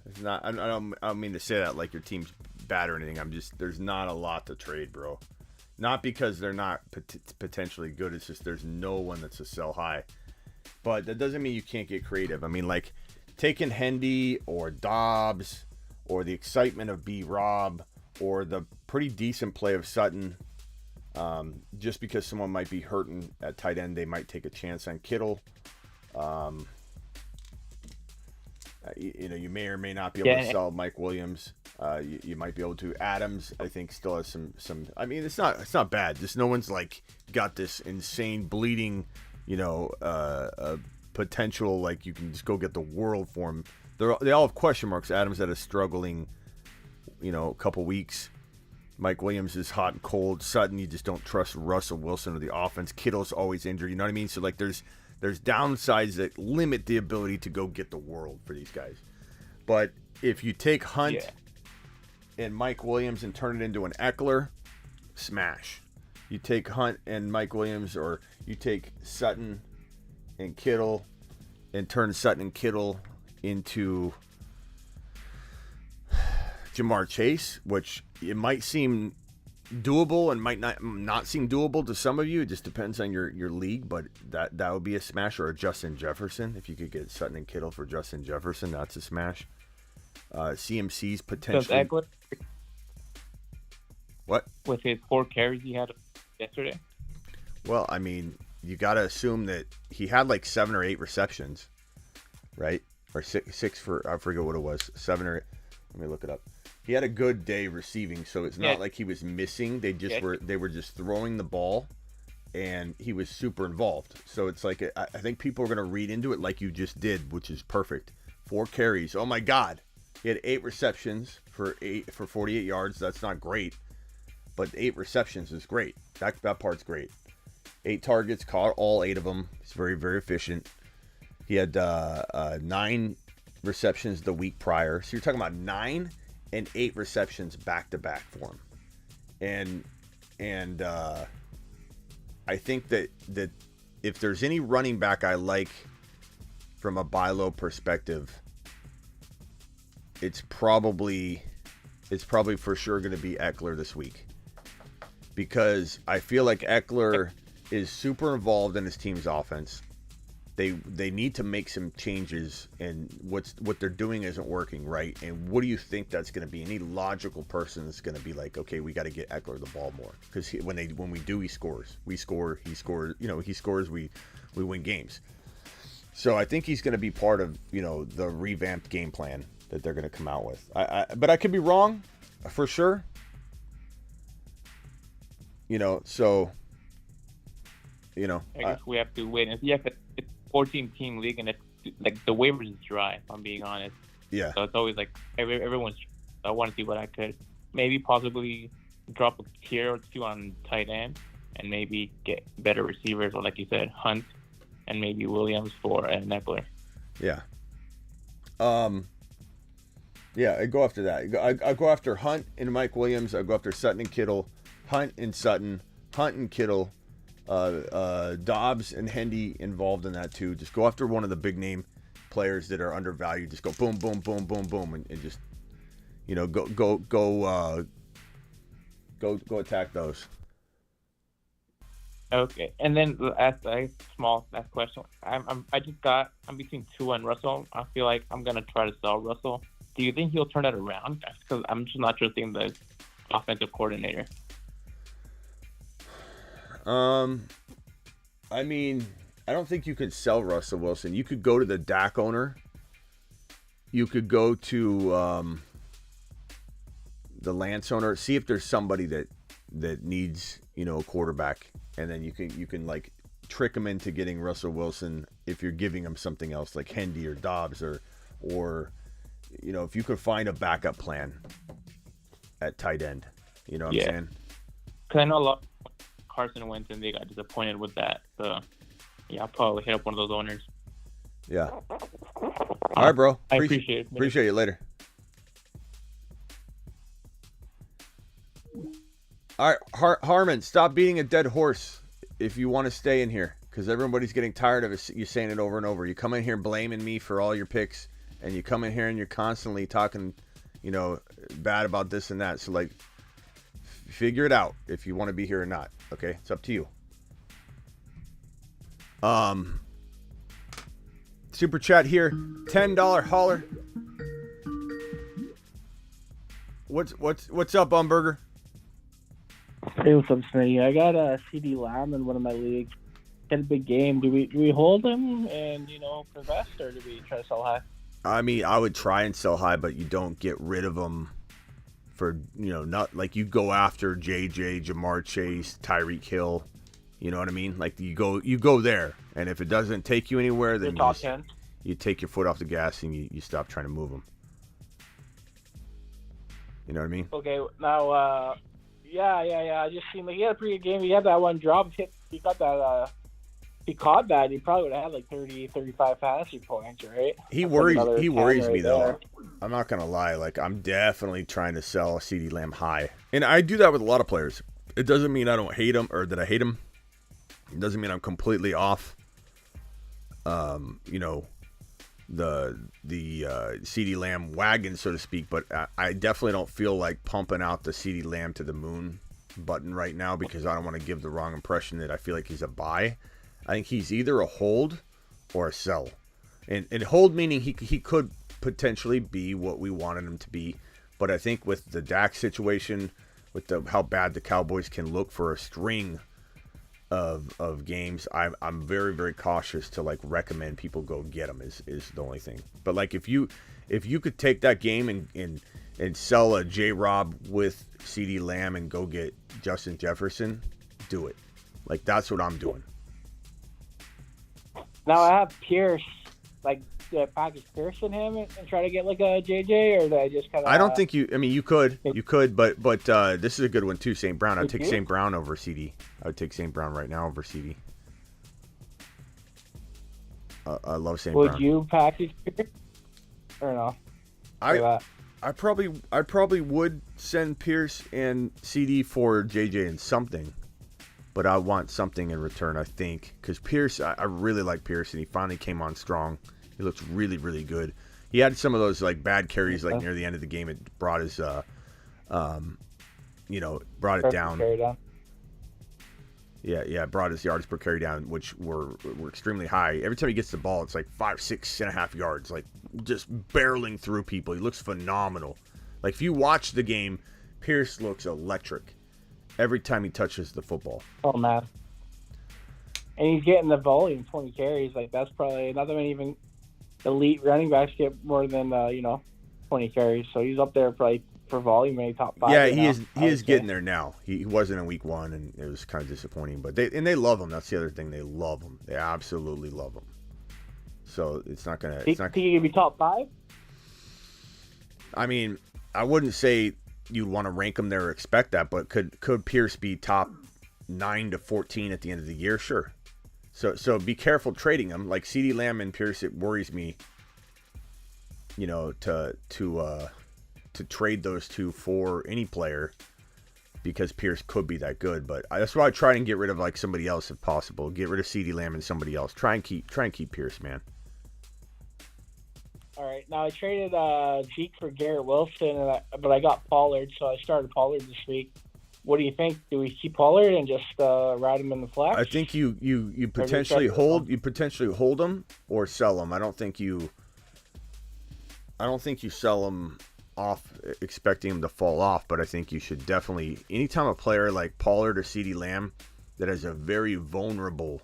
It's not. I don't mean to say that like your team's bad or anything. There's not a lot to trade, bro. Not because they're not potentially good. It's just there's no one that's a sell high. But that doesn't mean you can't get creative. I mean, like taking Hendy or Dobbs or the excitement of B-Rob or the pretty decent play of Sutton. Just because someone might be hurting at tight end, they might take a chance on Kittle. You may or may not be able to sell Mike Williams. You might be able to. Adams, I think, still has some. I mean, it's not bad. Just no one's like got this insane bleeding, potential. Like you can just go get the world for him. They all have question marks. Adams had a struggling, couple weeks. Mike Williams is hot and cold. Sutton, you just don't trust Russell Wilson or the offense. Kittle's always injured. You know what I mean? So like there's downsides that limit the ability to go get the world for these guys. But if you take Hunt and Mike Williams and turn it into an Eckler, smash. You take Hunt and Mike Williams, or you take Sutton and Kittle and turn Sutton and Kittle into Jamar Chase, which it might seem doable and might not seem doable to some of you. It just depends on your league, but that would be a smash. Or a Justin Jefferson. If you could get Sutton and Kittle for Justin Jefferson, that's a smash. CMC's potentially. What? With his 4 carries he had yesterday? Well, I mean, you got to assume that he had like 7 or 8 receptions, right? Or six for, I forget what it was, 7 or 8. Let me look it up. He had a good day receiving, so it's not like he was missing. They were just throwing the ball, and he was super involved. So it's like I think people are going to read into it like you just did, which is perfect. 4 carries. Oh my God, he had 8 receptions for 48 yards. That's not great, but 8 receptions is great. That part's great. 8 targets, caught all 8 of them. He's very, very efficient. He had 9 receptions the week prior. So you're talking about 9 and 8 receptions back to back for him. And I think that if there's any running back I like from a buy low perspective, it's probably for sure going to be Eckler this week, because I feel like Eckler is super involved in his team's offense. They need to make some changes, and what they're doing isn't working, right? And what do you think that's going to be? Any logical person is going to be like, okay, we got to get Eckler the ball more, because when we do, he scores. We score, he scores. He scores. We win games. So I think he's going to be part of the revamped game plan that they're going to come out with. But I could be wrong, for sure. I guess we have to wait and see. 14-team league, and it's like the waivers is dry. If I'm being honest. Yeah. So it's always like everyone's. I want to see what I could maybe possibly drop a tier or two on tight end, and maybe get better receivers, or like you said, Hunt, and maybe Williams for Eckler. Yeah. Yeah, I go after that. I go after Hunt and Mike Williams. I go after Sutton and Kittle, Hunt and Sutton, Hunt and Kittle, Dobbs and Hendy involved in that too. Just go after one of the big name players that are undervalued. Just go boom, boom, boom, boom, boom, and just go attack those. Okay, and then last question. I'm between Tua and Russell. I feel like I'm gonna try to sell Russell. Do you think he'll turn that around? Because I'm just not trusting the offensive coordinator. I mean, I don't think you could sell Russell Wilson. You could go to the Dak owner. You could go to the Lance owner. See if there's somebody that needs a quarterback, and then you can like trick him into getting Russell Wilson if you're giving him something else like Hendy or Dobbs or if you could find a backup plan at tight end. You know what I'm saying? Because I know a lot of Carson Wentz, and they got disappointed with that. So, yeah, I'll probably hit up one of those owners. Yeah. All right, bro. I appreciate it. Appreciate it. Later. All right, Harmon, stop beating a dead horse if you want to stay in here, because everybody's getting tired of you saying it over and over. You come in here blaming me for all your picks, and you come in here and you're constantly talking, bad about this and that. So, like, figure it out if you want to be here or not. Okay, it's up to you. Super chat here, $10 holler. What's up, Umberger? Hey, what's up, Smitty? I got a CD Lamb in one of my leagues. Had a big game. Do we hold him and invest, or do we try to sell high? I mean, I would try and sell high, but you don't get rid of them for not like you go after JJ, Jamar Chase, Tyreek Hill. You know what I mean? Like you go there, and if it doesn't take you anywhere, then you take your foot off the gas and you stop trying to move them. You know what I mean? Okay, now. Yeah. I just seen he had a pretty good game. He had that one drop. He got that. He caught that. He probably would have had like 30, 35 fantasy points, right? He worries me though. I'm not gonna lie. Like I'm definitely trying to sell a CD Lamb high, and I do that with a lot of players. It doesn't mean I don't hate him or that I hate him. It doesn't mean I'm completely off. The CD Lamb wagon, so to speak, but I definitely don't feel like pumping out the CD Lamb to the moon button right now, because I don't want to give the wrong impression that I feel like he's a buy. I think he's either a hold or a sell, and hold meaning he could potentially be what we wanted him to be, but I think with the Dak situation, with how bad the Cowboys can look for a string of games, I'm very, very cautious to like recommend people go get them is the only thing. But like if you could take that game and sell a J-Rob with CD Lamb and go get Justin Jefferson, do it. Like that's what I'm doing. Now I have Pierce. Like, do I package Pierce in him and try to get like a JJ, or do I just kind of? I don't think you. I mean, you could, but this is a good one too. St. Brown. I'd take St. Brown over CD. I would take St. Brown right now over CD. I love St. Brown. Would you package Pierce or no? I probably would send Pierce and CD for JJ and something, but I want something in return. I think because Pierce, I really like Pierce, and he finally came on strong. He looks really, really good. He had some of those like bad carries like near the end of the game. It brought his, brought it down. Yeah, brought his yards per carry down, which were extremely high. Every time he gets the ball, it's like 6.5 yards, like just barreling through people. He looks phenomenal. Like if you watch the game, Pierce looks electric every time he touches the football. Oh man! And he's getting the volume, 20 carries. Like that's probably another one. Even elite running backs get more than 20 carries. So he's up there probably for volume, maybe top 5. Yeah, he is getting there now. He wasn't in week 1, and it was kind of disappointing. But they love him. That's the other thing. They love him. They absolutely love him. So it's not gonna. Think he could be top 5? I mean, I wouldn't say you'd want to rank him there or expect that, but could Pierce be top 9 to 14 at the end of the year? Sure. So be careful trading him. Like CeeDee Lamb and Pierce, it worries me. You know, to trade those two for any player, because Pierce could be that good. But that's why I try and get rid of like somebody else if possible. Get rid of CeeDee Lamb and somebody else. Try and keep Pierce, man. All right. Now I traded Zeke for Garrett Wilson, but I got Pollard, so I started Pollard this week. What do you think? Do we keep Pollard and just ride him in the flex? I think you potentially hold him or sell him. I don't think you sell him off expecting him to fall off, but I think you should definitely, anytime a player like Pollard or CeeDee Lamb that has a very vulnerable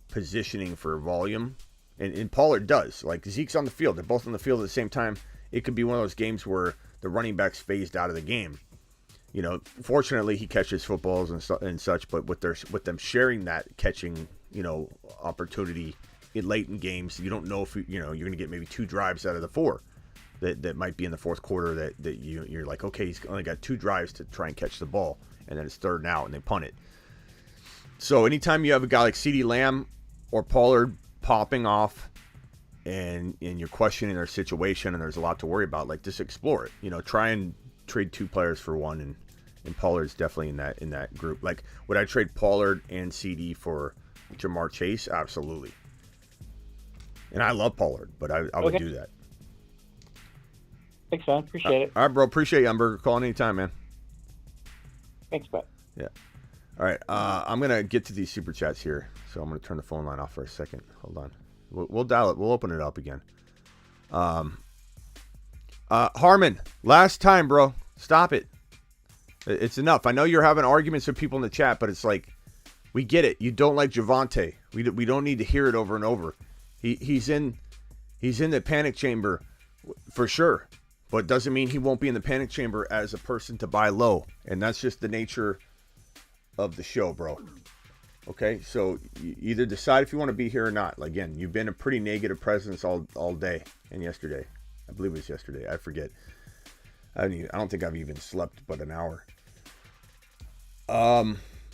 positioning for volume, and Pollard does. Like Zeke's on the field. They're both on the field at the same time. It could be one of those games where the running back's phased out of the game. You know, fortunately he catches footballs and such, but with them sharing that catching, you know, opportunity in late in games, you don't know if you're going to get maybe 2 drives out of the 4 that might be in the fourth quarter that you're like, okay, he's only got 2 drives to try and catch the ball, and then it's 3rd and out and they punt it. So anytime you have a guy like CeeDee Lamb or Pollard popping off and you're questioning their situation and there's a lot to worry about, like, just explore it. You know, try and trade 2 players for one, and Pollard's definitely in that group. Like, would I trade Pollard and CD for Jamar Chase? Absolutely. And I love Pollard, but I would do that. Thanks, man. Appreciate it. All right, bro. Appreciate you, Umberger. Call anytime, man. Thanks, bud. Yeah. All right. I'm going to get to these super chats here, so I'm going to turn the phone line off for a second. Hold on. We'll dial it. We'll open it up again. Harmon, last time, bro. Stop it. It's enough. I know you're having arguments with people in the chat, but it's like, we get it. You don't like Javonte. We don't need to hear it over and over. He's in the panic chamber for sure, but doesn't mean he won't be in the panic chamber as a person to buy low, and that's just the nature of the show, bro. Okay, so you either decide if you want to be here or not. Again, you've been a pretty negative presence all day and yesterday. I believe it was yesterday. I forget. I don't think I've even slept but an hour.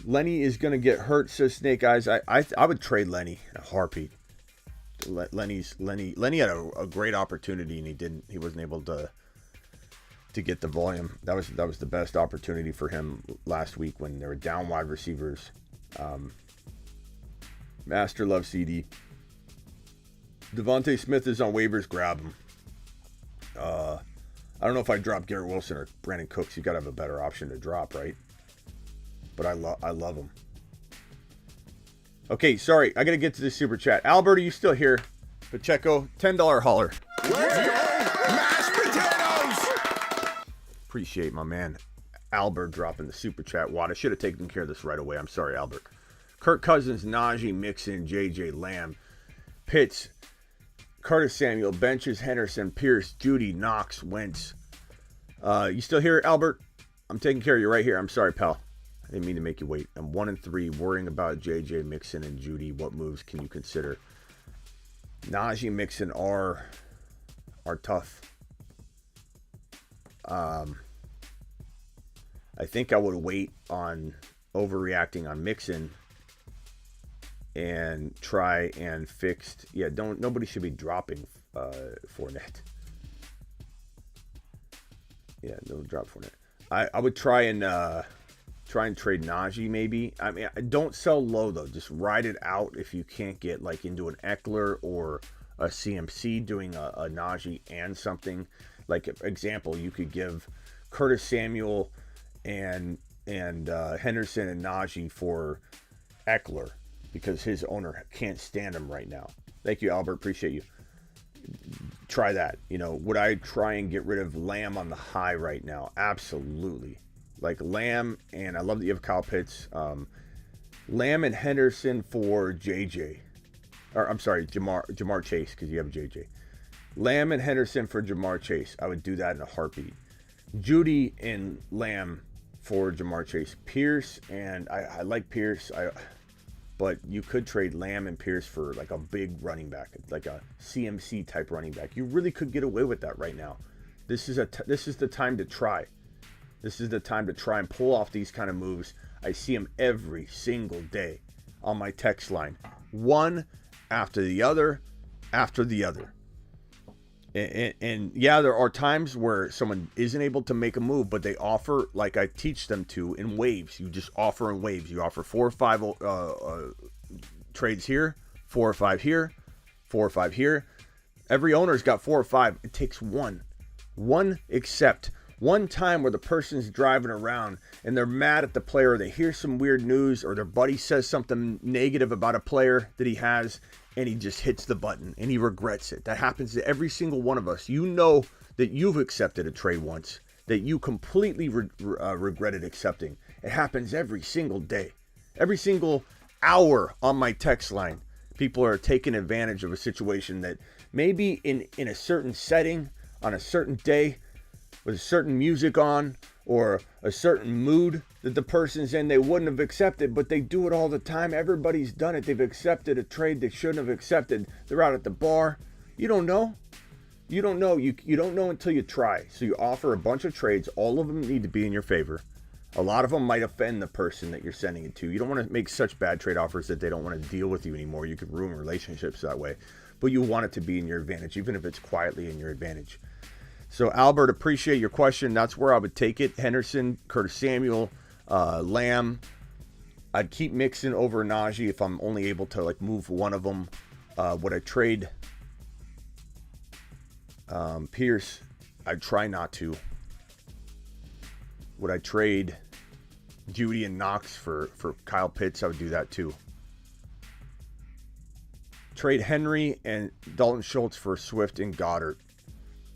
Lenny is going to get hurt, says Snake Eyes. I would trade Lenny in a heartbeat. Lenny had a great opportunity, and he wasn't able to get the volume. That was the best opportunity for him last week when they were down wide receivers. Master Love CD. Devontae Smith is on waivers. Grab him. I don't know if I drop Garrett Wilson or Brandon Cooks. You got to have a better option to drop, right? But I love him. Okay, sorry. I got to get to the super chat. Albert, are you still here? Pacheco, $10 holler. Let's go! Mashed potatoes! Appreciate my man Albert dropping the super chat. Watt, I should have taken care of this right away. I'm sorry, Albert. Kirk Cousins, Najee, Mixon, J.J. Lamb, Pitts, Curtis Samuel, benches, Henderson, Pierce, Judy, Knox, Wentz. You still here, Albert? I'm taking care of you right here. I'm sorry, pal. I didn't mean to make you wait. I'm 1-3, worrying about J.J. Mixon and Judy. What moves can you consider? Najee, Mixon are tough. I think I would wait on overreacting on Mixon and try and fix. Yeah, nobody should be dropping Fournette. Yeah, don't drop Fournette. I would try and trade Najee maybe. I mean, don't sell low though. Just ride it out if you can't get like into an Eckler or a CMC doing a Najee and something. Like example, you could give Curtis Samuel and Henderson and Najee for Eckler because his owner can't stand him right now. Thank you, Albert. Appreciate you. Try that. You know, would I try and get rid of Lamb on the high right now? Absolutely. Like Lamb, and I love that you have Kyle Pitts. Lamb and Henderson for JJ. Or I'm sorry, Jamar Chase, because you have JJ. Lamb and Henderson for Jamar Chase. I would do that in a heartbeat. Judy and Lamb for Jamar Chase. Pierce, and I like Pierce. but you could trade Lamb and Pierce for like a big running back, like a CMC type running back. You really could get away with that right now. This is the time to try. This is the time to try and pull off these kind of moves. I see them every single day on my text line, one after the other, after the other. And yeah, there are times where someone isn't able to make a move, but they offer, like I teach them to, in waves. You just offer in waves. You offer 4 or 5 trades here, 4 or 5 here, 4 or 5 here. Every owner's got 4 or 5. It takes one except one time where the person's driving around and they're mad at the player, or they hear some weird news, or their buddy says something negative about a player that he has, and he just hits the button and he regrets it. That happens to every single one of us. You know that you've accepted a trade once that you completely regretted accepting. It happens every single day, every single hour on my text line. People are taking advantage of a situation that maybe in a certain setting, on a certain day, with a certain music on, or a certain mood that the person's in, they wouldn't have accepted, but they do it all the time. Everybody's done it. They've accepted a trade they shouldn't have accepted. They're out at the bar. You don't know. You don't know. You don't know until you try. So you offer a bunch of trades. All of them need to be in your favor. A lot of them might offend the person that you're sending it to. You don't want to make such bad trade offers that they don't want to deal with you anymore. You could ruin relationships that way. But you want it to be in your advantage, even if it's quietly in your advantage. So, Albert, appreciate your question. That's where I would take it. Henderson, Curtis Samuel, Lamb. I'd keep Mixon over Najee if I'm only able to like move one of them. Would I trade Pierce? I'd try not to. Would I trade Judy and Knox for Kyle Pitts? I would do that too. Trade Henry and Dalton Schultz for Swift and Goddard.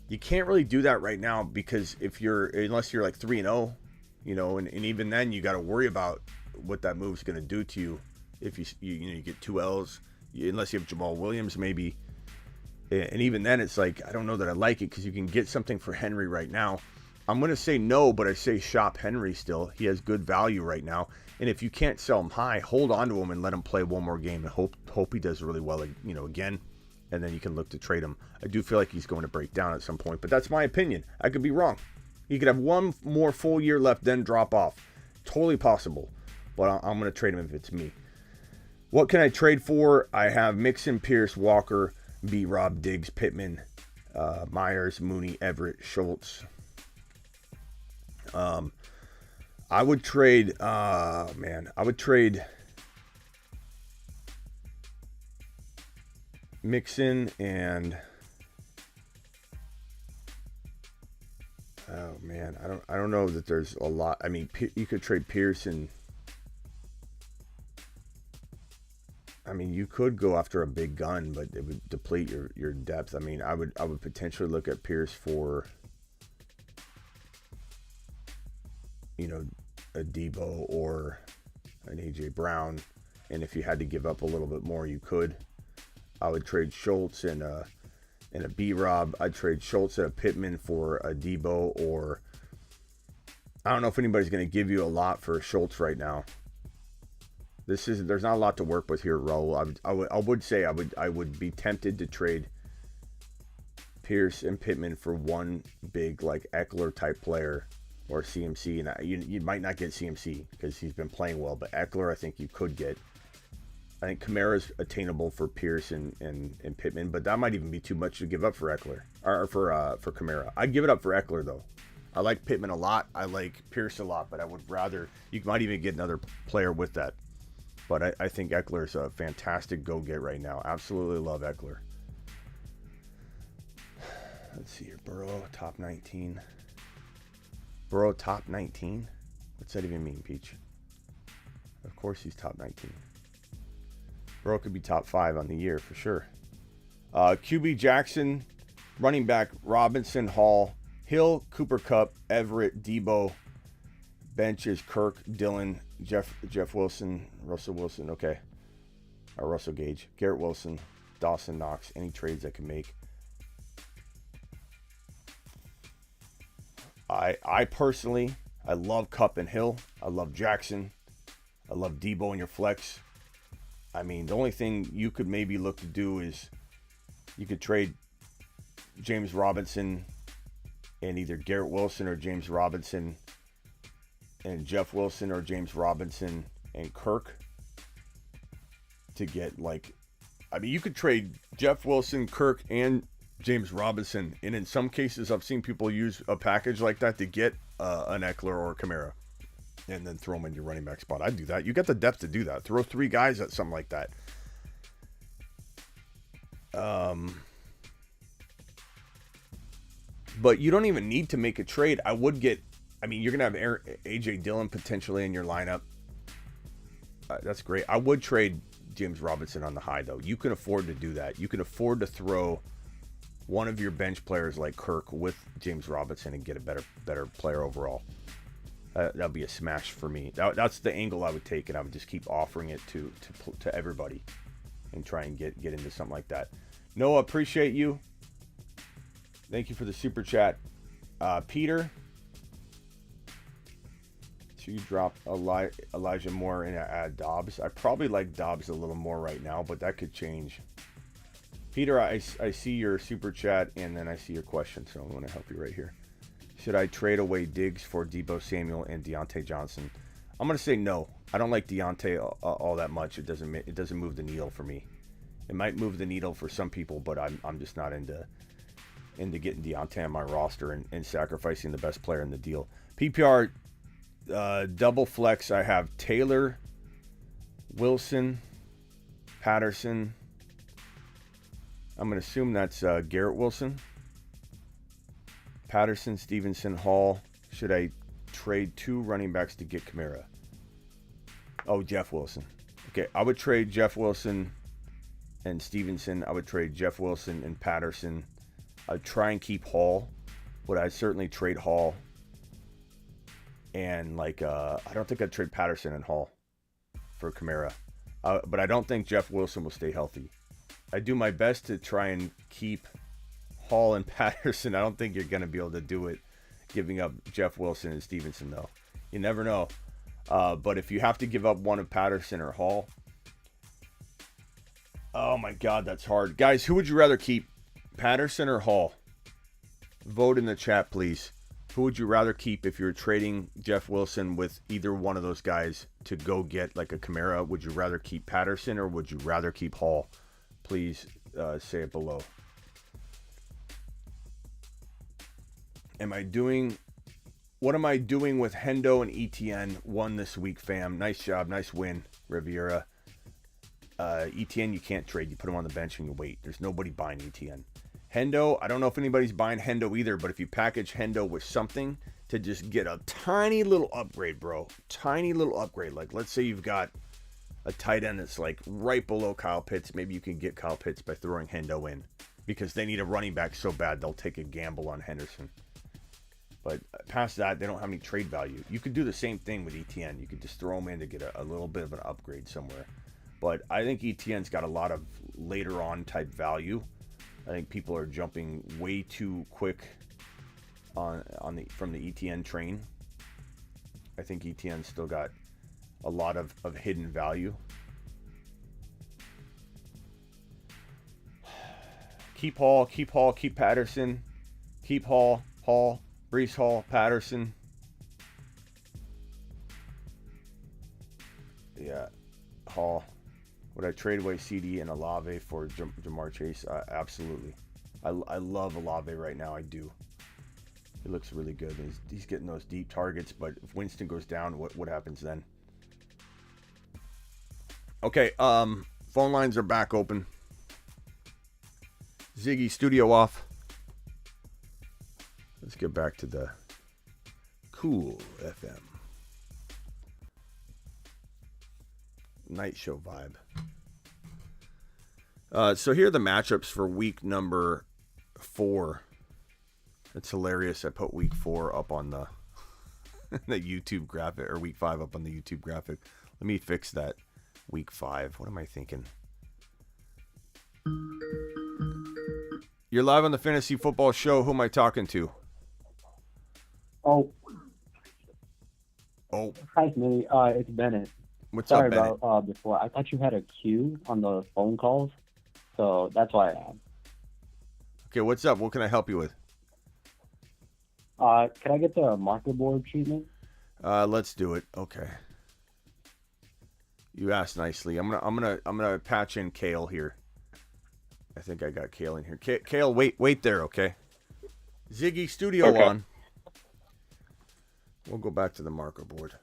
You can't really do that right now because unless you're like 3-0, you know, and even then you got to worry about what that move's going to do to you. If you get 2 L's, unless you have Jamal Williams maybe, and even then it's like I don't know that I like it because you can get something for Henry right now. I'm going to say no, but I say shop Henry still. He has good value right now, and if you can't sell him high, hold on to him and let him play one more game and hope he does really well, you know, again. And then you can look to trade him. I do feel like he's going to break down at some point, but that's my opinion. I could be wrong. He could have one more full year left, then drop off. Totally possible, but I'm going to trade him if it's me. What can I trade for? I have Mixon, Pierce, Walker, B-Rob, Diggs, Pittman, Myers, Mooney, Everett, Schultz. I would trade, Mixon and I don't know that there's a lot. I mean, you could trade Pierce and I mean you could go after a big gun, but it would deplete your depth. I mean, I would potentially look at Pierce for, you know, a Debo or an AJ Brown, and if you had to give up a little bit more, you could. I would trade Schultz and a B-Rob. I'd trade Schultz and a Pittman for a Debo, or I don't know if anybody's going to give you a lot for Schultz right now. There's not a lot to work with here, Raul. I would say I would be tempted to trade Pierce and Pittman for one big like Eckler type player or CMC, and you might not get CMC because he's been playing well, but Eckler I think you could get. I think Kamara's attainable for Pierce and Pittman, but that might even be too much to give up for Eckler or for Kamara. I'd give it up for Eckler though. I like Pittman a lot. I like Pierce a lot, but I would rather you might even get another player with that. But I think Eckler's a fantastic go-get right now. Absolutely love Eckler. Let's see here. Burrow top 19. Burrow top 19. What's that even mean, Peach? Of course he's top 19. Burrow could be top 5 on the year for sure. QB Jackson, running back Robinson, Hall, Hill, Cooper Kupp, Everett, Debo. Benches Kirk, Dillon, Jeff Wilson, Russell Wilson, okay. Or Russell Gage, Garrett Wilson, Dawson Knox. Any trades I can make. I personally, I love Kupp and Hill. I love Jackson. I love Debo in your flex. I mean, the only thing you could maybe look to do is you could trade James Robinson and either Garrett Wilson or James Robinson and Jeff Wilson or James Robinson and Kirk to get you could trade Jeff Wilson, Kirk, and James Robinson. And in some cases, I've seen people use a package like that to get an Eckler or a Kamara and then throw them in your running back spot. I'd do that. You got the depth to do that. Throw 3 guys at something like that. But you don't even need to make a trade. You're going to have AJ Dillon potentially in your lineup. That's great. I would trade James Robinson on the high, though. You can afford to do that. You can afford to throw one of your bench players like Kirk with James Robinson and get a better player overall. That'd be a smash for me. That's the angle I would take, and I would just keep offering it to everybody and try and get into something like that. Noah, appreciate you. Thank you for the super chat. Peter, should you drop Elijah Moore and add Dobbs? I probably like Dobbs a little more right now, but that could change. Peter, I see your super chat, and then I see your question, so I'm going to help you right here. Should I trade away Diggs for Deebo Samuel and Deontay Johnson? I'm going to say no. I don't like Deontay all that much. It doesn't move the needle for me. It might move the needle for some people, but I'm just not into getting Deontay on my roster and sacrificing the best player in the deal. PPR double flex, I have Taylor, Wilson, Patterson. I'm going to assume that's Garrett Wilson. Patterson, Stevenson, Hall. Should I trade 2 running backs to get Kamara? Oh, Jeff Wilson. Okay, I would trade Jeff Wilson and Stevenson. I would trade Jeff Wilson and Patterson. I'd try and keep Hall. Would I certainly trade Hall? And I don't think I'd trade Patterson and Hall for Kamara. But I don't think Jeff Wilson will stay healthy. I do my best to try and keep Hall and Patterson. I don't think you're going to be able to do it giving up Jeff Wilson and Stevenson, though. You never know. But if you have to give up one of Patterson or Hall, oh my God, that's hard. Guys, who would you rather keep, Patterson or Hall? Vote in the chat, please. Who would you rather keep if you're trading Jeff Wilson with either one of those guys to go get like a Kamara? Would you rather keep Patterson or would you rather keep Hall? Please say it below. What am I doing with Hendo and ETN? Won this week, fam. Nice job. Nice win, Riviera. ETN, you can't trade. You put him on the bench and you wait. There's nobody buying ETN. Hendo, I don't know if anybody's buying Hendo either, but if you package Hendo with something to just get a tiny little upgrade, bro. Tiny little upgrade. Like, let's say you've got a tight end that's like right below Kyle Pitts. Maybe you can get Kyle Pitts by throwing Hendo in because they need a running back so bad they'll take a gamble on Henderson. But past that, they don't have any trade value. You could do the same thing with ETN. You could just throw them in to get a little bit of an upgrade somewhere. But I think ETN's got a lot of later on type value. I think people are jumping way too quick from the ETN train. I think ETN's still got a lot of hidden value. Keep Hall, keep Patterson. Keep Hall, Breece Hall, Patterson. Yeah, Hall. Would I trade away CD and Olave for Jamar Chase? Absolutely. I love Olave right now. I do. He looks really good. He's getting those deep targets, but if Winston goes down, what happens then? Okay, phone lines are back open. Ziggy, studio off. Let's get back to the cool FM. Night show vibe. So here are the matchups for week number 4. It's hilarious. I put week 4 up on the the YouTube graphic, or week 5 up on the YouTube graphic. Let me fix that. Week 5. What am I thinking? You're live on the Fantasy Football Show. Who am I talking to? Oh. Hi, Smitty. It's Bennett. What's Sorry up, Bennett? about before. I thought you had a queue on the phone calls, so that's why I asked. Okay, what's up? What can I help you with? Can I get the marker board treatment? Let's do it. Okay. You asked nicely. I'm gonna patch in Kale here. I think I got Kale in here. Kale, wait there, okay? Ziggy, studio Okay. on. We'll go back to the marker board.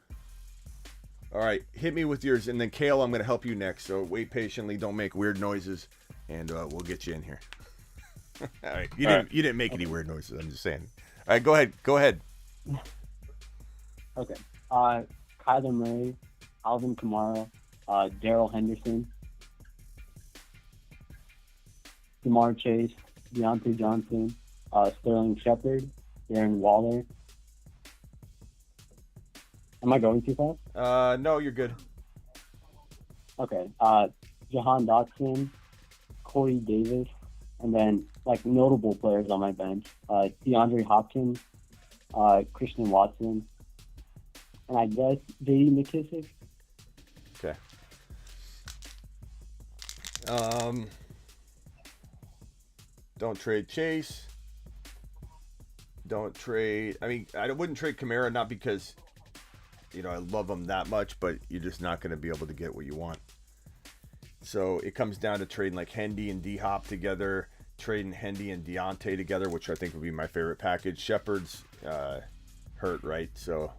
All right, hit me with yours, and then Kale, I'm gonna help you next. So wait patiently, don't make weird noises, and we'll get you in here. All right, you didn't make any weird noises. I'm just saying. All right, go ahead. Okay. Kyler Murray, Alvin Kamara, Darrell Henderson, Jamar Chase, Deontay Johnson, Sterling Shepard, Darren Waller. Am I going too fast? No, you're good. Okay. Jahan Dotson, Corey Davis, and then like notable players on my bench: DeAndre Hopkins, Christian Watson, and I guess J.D. McKissick. Okay. Don't trade Chase. Don't trade. I mean, I wouldn't trade Kamara, not because, I love him that much, but you're just not going to be able to get what you want. So it comes down to trading like Hendy and D-Hop together, trading Hendy and Deontay together, which I think would be my favorite package. Shepard's hurt, right? So.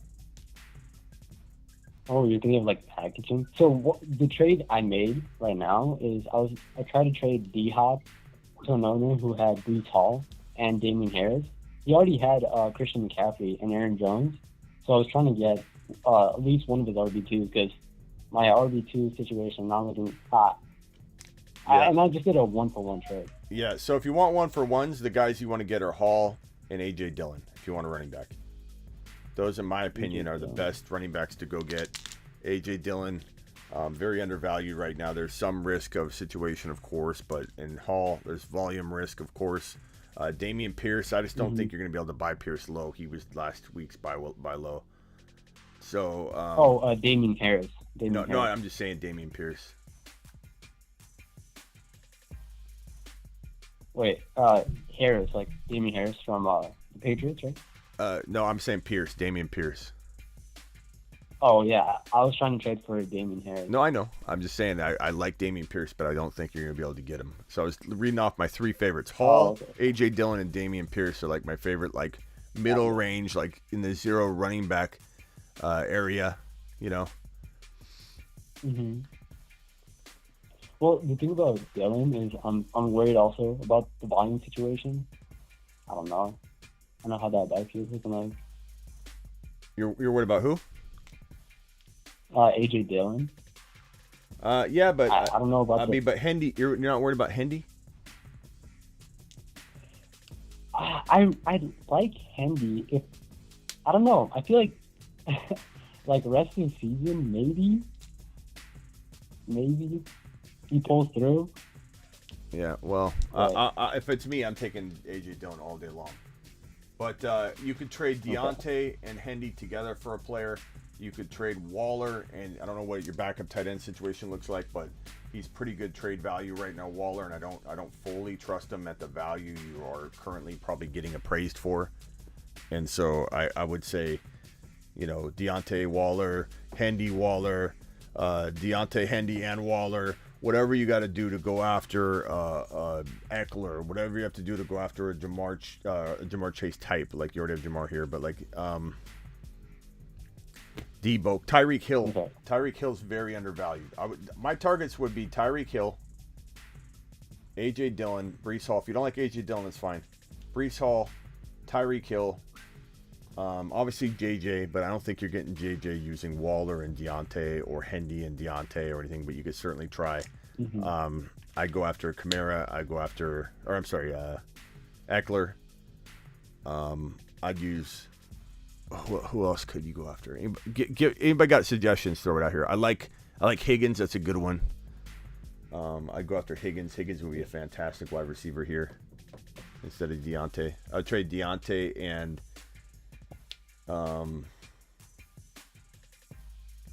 Oh, you're thinking of like packaging. So the trade I made right now is I tried to trade D-Hop to an owner who had Breece Hall and Damien Harris. He already had Christian McCaffrey and Aaron Jones, so I was trying to get at least one of his RB2s because my RB2 situation not looking hot. Yeah. And I just did a 1-for-1 trade. Yeah, so if you want 1-for-1s, the guys you want to get are Hall and A.J. Dillon, if you want a running back. Those, in my opinion, are the best running backs to go get. A.J. Dillon, very undervalued right now. There's some risk of situation, of course, but in Hall, there's volume risk, of course. Damian Pierce, I just don't think you're going to be able to buy Pierce low. He was last week's buy low. So. Damien Harris. No, I'm just saying Damian Pierce. Wait, Harris, like Damien Harris from the Patriots, right? No, I'm saying Pierce, Damian Pierce. Oh, yeah. I was trying to trade for Damien Harris. No, I know. I'm just saying I like Damian Pierce, but I don't think you're going to be able to get him. So I was reading off my three favorites. Hall, A.J. Dillon, and Damian Pierce are like my favorite, like middle range, like in the zero running back area, Mm-hmm. Well, the thing about Dillon is I'm worried also about the volume situation. I don't know how that backfield is looking like. You're worried about who? A.J. Dillon. Yeah, but I don't know about. but Hendy, you're not worried about Hendy? I like Hendy. If I don't know, I feel like like rest of the season, maybe he pulls through. Yeah, well, if it's me, I'm taking A.J. Dillon all day long. But you could trade Deontay and Hendy together for a player. You could trade Waller, and I don't know what your backup tight end situation looks like, but he's pretty good trade value right now, Waller, and I don't fully trust him at the value you are currently probably getting appraised for. And so I would say, Deontay, Waller, Hendy, Waller, Deontay, Hendy, and Waller. Whatever you got to do to go after Eckler, whatever you have to do to go after a Jamar Chase type, like you already have Jamar here, but like Debo, Tyreek Hill. Okay. Tyreek Hill's very undervalued. My targets would be Tyreek Hill, A.J. Dillon, Breece Hall. If you don't like A.J. Dillon, that's fine. Breece Hall, Tyreek Hill, obviously J.J., but I don't think you're getting J.J. using Waller and Deontay or Hendy and Deontay or anything, but you could certainly try. Mm-hmm. I'd go after Kamara. Eckler. I'd use... Who else could you go after? Anybody got suggestions? Throw it out here. I like Higgins. That's a good one. I'd go after Higgins. Higgins would be a fantastic wide receiver here instead of Deontay. I'd trade Deontay and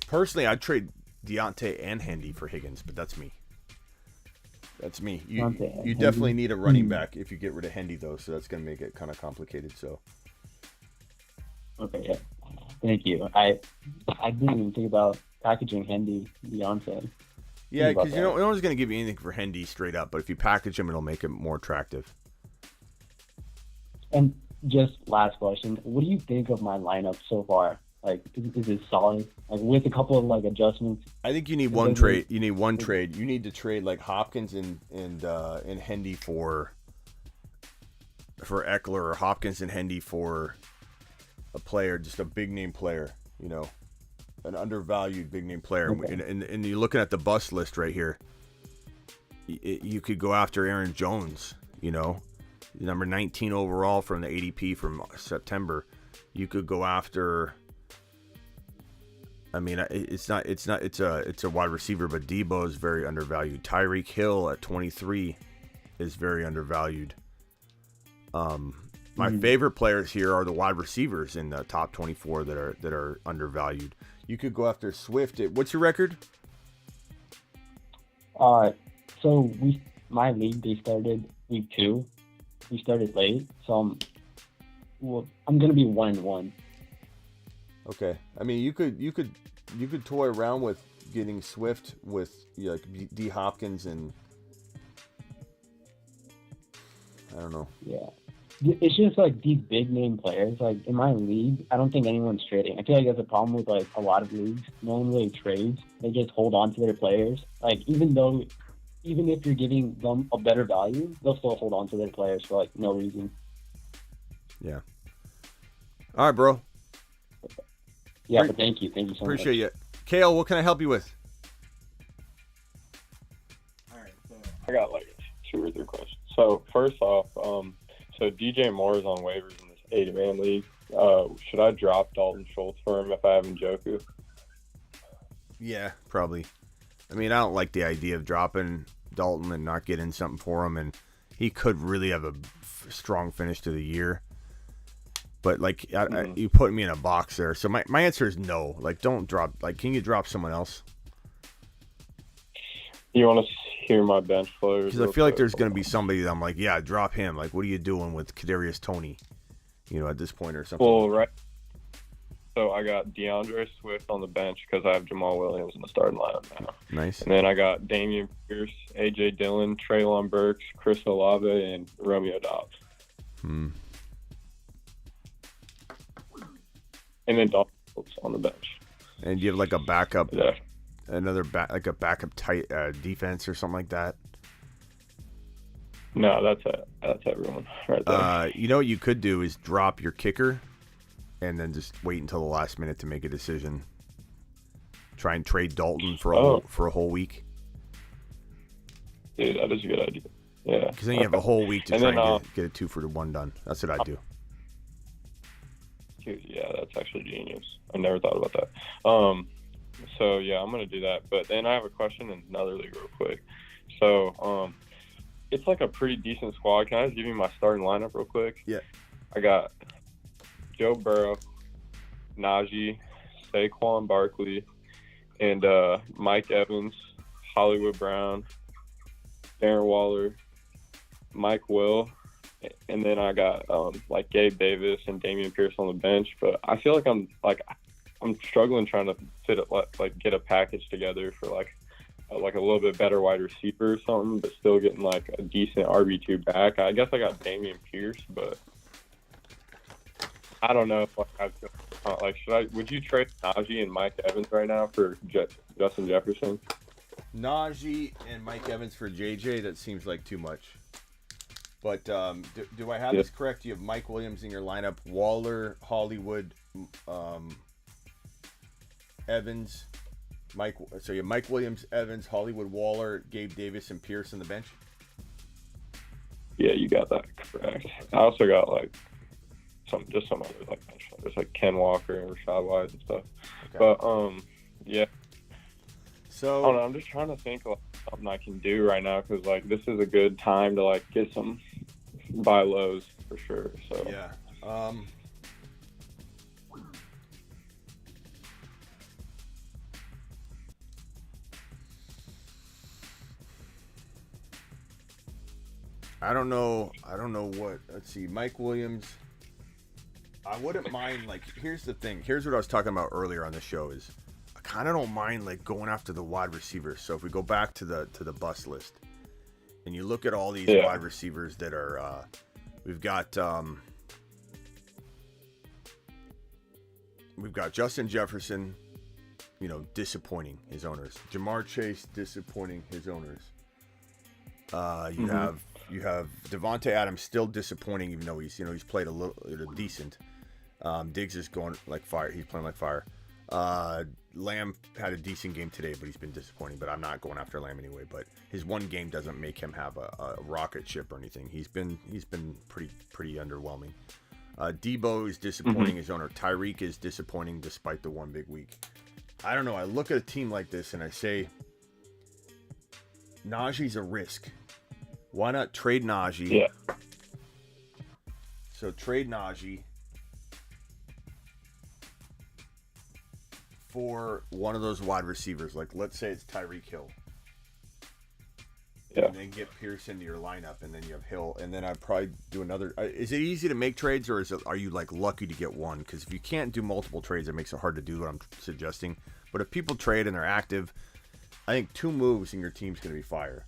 personally, I'd trade Deontay and Hendy for Higgins, but that's me. That's me. You Deontay, definitely Hendy. need a running back if you get rid of Hendy, though, so that's going to make it kind of complicated. So. Okay, yeah. Thank you. I didn't even think about packaging Hendy Deontay. Yeah, because no one's going to give you anything for Hendy straight up, but if you package him, it'll make him more attractive. And just last question, what do you think of my lineup so far? Like, is it solid? Like, with a couple of like adjustments. I think you need one trade. You need one trade. You need to trade like Hopkins and Hendy for Eckler, or Hopkins and Hendy for a player, just a big name player. You know, an undervalued big name player. Okay. And you're looking at the bust list right here. You could go after Aaron Jones. You know, number 19 overall from the ADP from September. You could go after. I mean, it's a wide receiver, but Debo is very undervalued. Tyreek Hill at 23 is very undervalued. My favorite players here are the wide receivers in the top 24 that are undervalued. You could go after Swift. What's your record? So my league, they started week 2. We started late, so I'm gonna be 1-1. Okay, I mean you could toy around with getting Swift with like D Hopkins and I don't know. Yeah, it's just like these big name players. Like in my league, I don't think anyone's trading. I feel like that's a problem with like a lot of leagues. No one really trades. They just hold on to their players. Like even if you're giving them a better value, they'll still hold on to their players for like no reason. Yeah. All right, bro. Yeah, but thank you so much. Appreciate you. Kale, what can I help you with? All right, so I got like 2 or 3 questions. So first off, so DJ Moore is on waivers in this 80-man league. Should I drop Dalton Schultz for him if I have Njoku? Yeah, probably. I mean, I don't like the idea of dropping Dalton and not getting something for him, and he could really have a strong finish to the year. But like you put me in a box there, so my answer is no. Like, don't drop. Like, can you drop someone else? You want to hear my bench players? Because I feel like there's going to be somebody that I'm like, yeah, drop him. Like, what are you doing with Kadarius Toney? You know, at this point or something. Well, right. So I got Deandre Swift on the bench because I have Jamal Williams in the starting lineup now. Nice. And then I got Dameon Pierce, A.J. Dillon, Treylon Burks, Chris Olave, and Romeo Dobbs. And then Dalton Schultz on the bench. And you have like a backup, yeah. like a backup tight defense or something like that. No, that's everyone right there. You know what you could do is drop your kicker, and then just wait until the last minute to make a decision. Try and trade Dalton for a whole week. Dude, that is a good idea. Yeah. Because then you have a whole week to try and get a 2-for-1 done. That's what I do. Dude, yeah, that's actually genius. I never thought about that. So yeah, I'm gonna do that. But then I have a question in another league real quick. So it's like a pretty decent squad. Can I just give you my starting lineup real quick? Yeah. I got Joe Burrow, Najee, Saquon Barkley, and Mike Evans, Hollywood Brown, Darren Waller, Mike Will, and then I got like Gabe Davis and Dameon Pierce on the bench. But I feel like I'm struggling trying to get a package together for like a little bit better wide receiver or something, but still getting like a decent RB2 back. I guess I got Dameon Pierce, but I don't know if would you trade Najee and Mike Evans right now for Justin Jefferson? Najee and Mike Evans for JJ, that seems like too much. But do I have this correct? You have Mike Williams in your lineup, Waller, Hollywood, Evans, so you have Mike Williams, Evans, Hollywood, Waller, Gabe Davis, and Pierce on the bench? Yeah, you got that correct. I also got like some other like bench players like Ken Walker and Rashad White and stuff. Okay. But yeah. So I don't know, I'm just trying to think of something I can do right now because like this is a good time to like get some buy lows for sure. So yeah. I don't know what. Let's see. Mike Williams. I wouldn't mind. Like, here's the thing. Here's what I was talking about earlier on the show. Is I kind of don't mind like going after the wide receivers. So if we go back to the bus list, and you look at all these wide receivers that are, we've got Justin Jefferson. You know, disappointing his owners. Jamar Chase, disappointing his owners. You have Devontae Adams, still disappointing, even though he's played a little decent. Diggs is going like fire. He's playing like fire. Lamb had a decent game today, but he's been disappointing. But I'm not going after Lamb anyway. But his one game doesn't make him have a rocket ship or anything. He's been pretty underwhelming. Debo is disappointing his owner. Tyreek is disappointing despite the one big week. I don't know. I look at a team like this and I say, Najee's a risk. Why not trade Najee? Yeah. So trade Najee for one of those wide receivers. Like, let's say it's Tyreek Hill. Yeah. And then get Pierce into your lineup, and then you have Hill, and then I'd probably do another. Is it easy to make trades, or are you like lucky to get one? Because if you can't do multiple trades, it makes it hard to do what I'm suggesting. But if people trade and they're active, I think 2 moves and your team's going to be fire.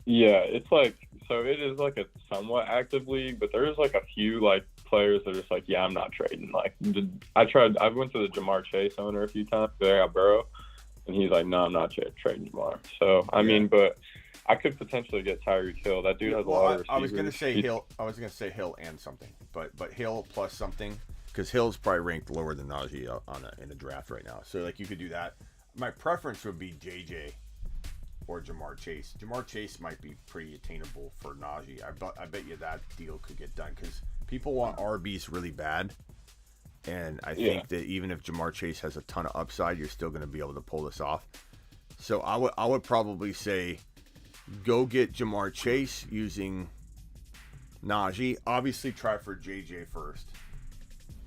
Yeah, it's like, so it is like a somewhat active league, but there's like a few like players that are just like, yeah, I'm not trading. Like, I went to the Jamar Chase owner a few times. There, I Burrow. And he's like, no, I'm not trading Jamar. So, I mean, but I could potentially get Tyreek Hill. That dude has a lot of receivers. I was going to say Hill. I was going to say Hill and something. But Hill plus something. Because Hill's probably ranked lower than Najee in a draft right now. So, like, you could do that. My preference would be JJ or Jamar Chase. Jamar Chase might be pretty attainable for Najee. I bet you that deal could get done. Because people want RBs really bad. And I think that even if Jamar Chase has a ton of upside, you're still going to be able to pull this off. So I would probably say go get Jamar Chase using Najee. Obviously, try for JJ first.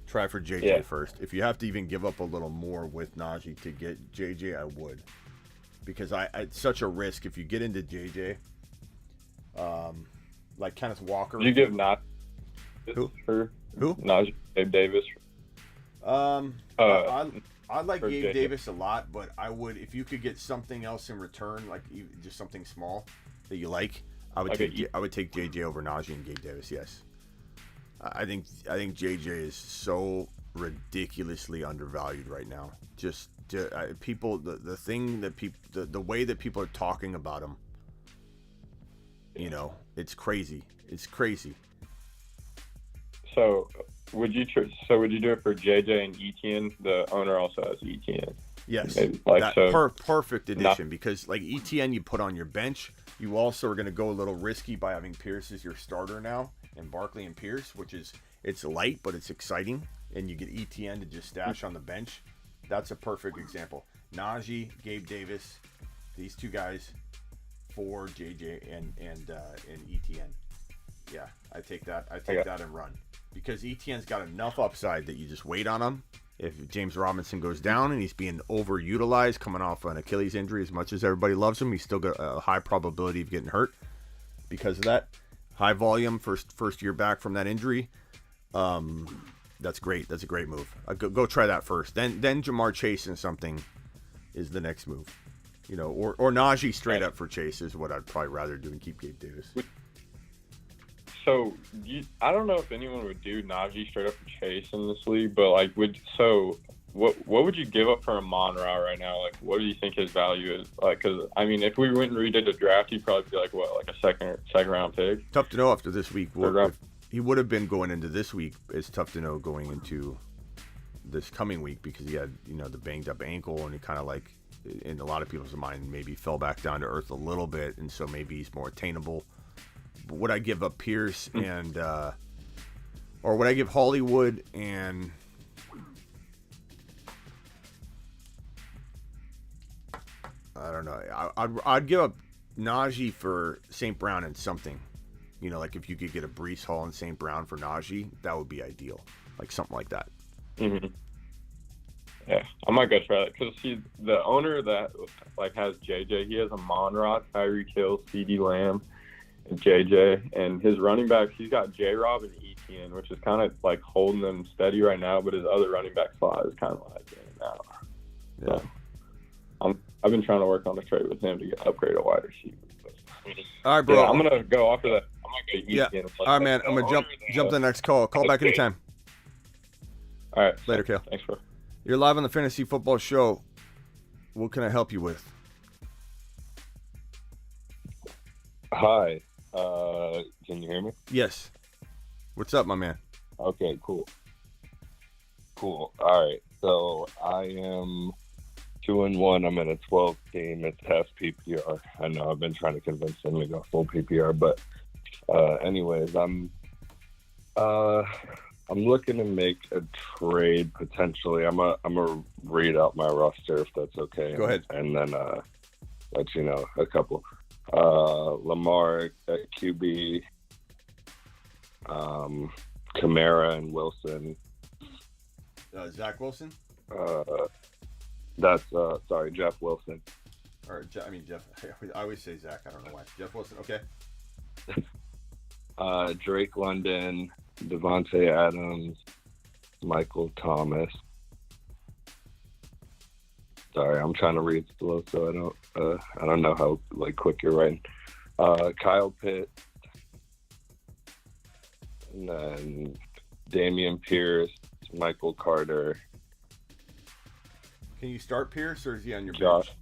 First. If you have to even give up a little more with Najee to get JJ, I would. Because it's such a risk if you get into JJ. Like Kenneth Walker. Did you give Najee Who? Najee Davis. I like Gabe JJ. Davis a lot, but I would, if you could get something else in return, like just something small that you like, I would take JJ over Najee and Gabe Davis. Yes, I think JJ is so ridiculously undervalued right now. Just people, the thing that people, the way that people are talking about him, you know, it's crazy. It's crazy. So would you do it for JJ and Etienne? The owner also has Etienne. Yes, perfect addition because like Etienne you put on your bench. You also are going to go a little risky by having Pierce as your starter now, and Barkley and Pierce, which is it's light but it's exciting, and you get Etienne to just stash on the bench. That's a perfect example. Najee, Gabe Davis, these two guys for JJ and Etienne. Yeah, I take that and run. Because Etienne's got enough upside that you just wait on him. If James Robinson goes down and he's being overutilized coming off an Achilles injury, as much as everybody loves him, he's still got a high probability of getting hurt because of that. High volume, first year back from that injury. That's great. That's a great move. Go try that first. Then Jamar Chase and something is the next move. You know, or Najee straight up for Chase is what I'd probably rather do and keep Gabe Davis. So I don't know if anyone would do Najee straight up for Chase in this league, but like what would you give up for Amon-Ra right now? Like, what do you think his value is? Like, because I mean, if we went and redid the draft, he'd probably be like a second round pick. Tough to know after this week. If he would have been going into this week. It's tough to know going into this coming week because he had the banged up ankle and he kind of like in a lot of people's mind maybe fell back down to earth a little bit, and so maybe he's more attainable. But would I give up Pierce and or would I give Hollywood and I don't know. I'd give up Najee for St. Brown and something. You know, like if you could get a Breece Hall and St. Brown for Najee, that would be ideal. Like something like that. Mm-hmm. Yeah, I might go try that because the owner that like has JJ, he has Amon-Ra, Tyreek Hill, CeeDee Lamb, JJ, and his running backs, he's got J-Rob and Etienne, which is kind of like holding them steady right now, but his other running back spot is kind of like in and out. Yeah. So I've been trying to work on a trade with him to get upgrade a wide receiver. All right, bro. Yeah, I'm going to go after that. I'm going to go Etienne. All right, man. I'm going to jump to the next call. Call back anytime. All right. Later, Kale. Thanks, bro. You're live on the Fantasy Football Show. What can I help you with? Hi. Can you hear me? Yes. What's up, my man? Okay, cool. All right. So I am 2-1. I'm in a 12 team. It's half PPR. I know I've been trying to convince them to go full PPR, but anyways, I'm looking to make a trade potentially. I'm gonna read out my roster if that's okay. Go ahead. And then let you know a couple. Lamar at QB, Kamara and Wilson. Zach Wilson? That's Jeff Wilson. Or Jeff. I always say Zach. I don't know why. Jeff Wilson. Okay. Drake London, Devontae Adams, Michael Thomas. Sorry, I'm trying to read slow, so I don't know how quick you're writing. Kyle Pitts, and then Damian Pierce, Michael Carter. Can you start Pierce, or is he on your Josh? bench?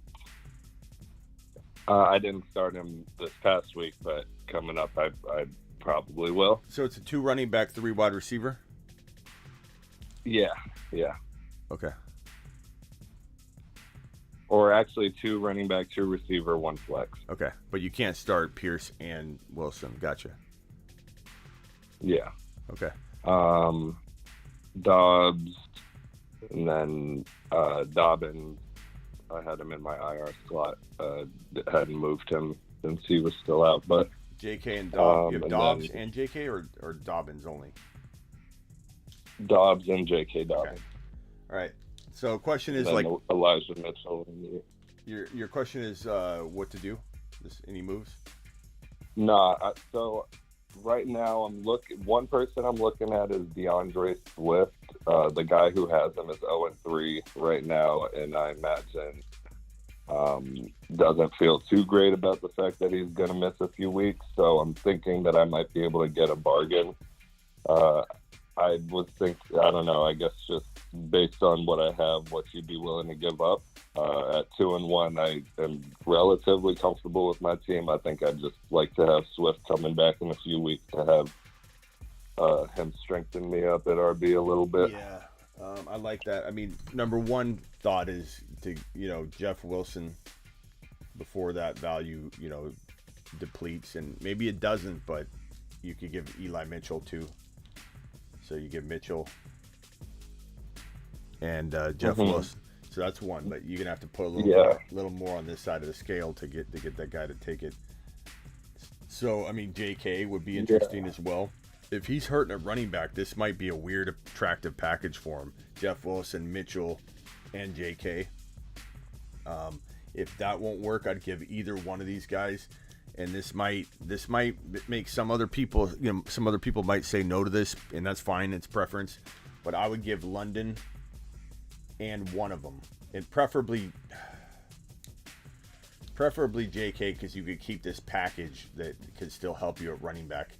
I didn't start him this past week, but coming up, I probably will. So it's a 2 running back, 3 wide receiver? Yeah. Okay. Or actually 2 running back, 2 receiver, 1 flex. Okay, but you can't start Pierce and Wilson. Gotcha. Yeah. Okay. Dobbs, and then Dobbins. I had him in my IR slot. Hadn't moved him since he was still out, but JK and Dobbs. You have Dobbs then, and JK, or Dobbins only? Dobbs and JK Dobbins. Okay. All right. So question is Elijah Mitchell. Your question is what to do? Any moves? Nah. So right now one person I'm looking at is Deandre Swift. The guy who has him is 0-3 right now, and I imagine doesn't feel too great about the fact that he's going to miss a few weeks. So I'm thinking that I might be able to get a bargain. I don't know, I guess just based on what I have, what you'd be willing to give up. At 2-1, I am relatively comfortable with my team. I think I'd just like to have Swift coming back in a few weeks to have him strengthen me up at RB a little bit. Yeah, I like that. I mean, number one thought is to, Jeff Wilson before that value, depletes, and maybe it doesn't, but you could give Eli Mitchell too. So you give Mitchell and Jeff Wilson. So that's one, but you're gonna have to put a little more on this side of the scale to get that guy to take it. So I mean, JK would be interesting as well. If he's hurting at running back, this might be a weird, attractive package for him. Jeff Wilson, Mitchell, and JK. If that won't work, I'd give either one of these guys. And this might make some other people, some other people might say no to this, and that's fine. It's preference. But I would give London and one of them, and preferably JK, because you could keep this package that could still help you at running back.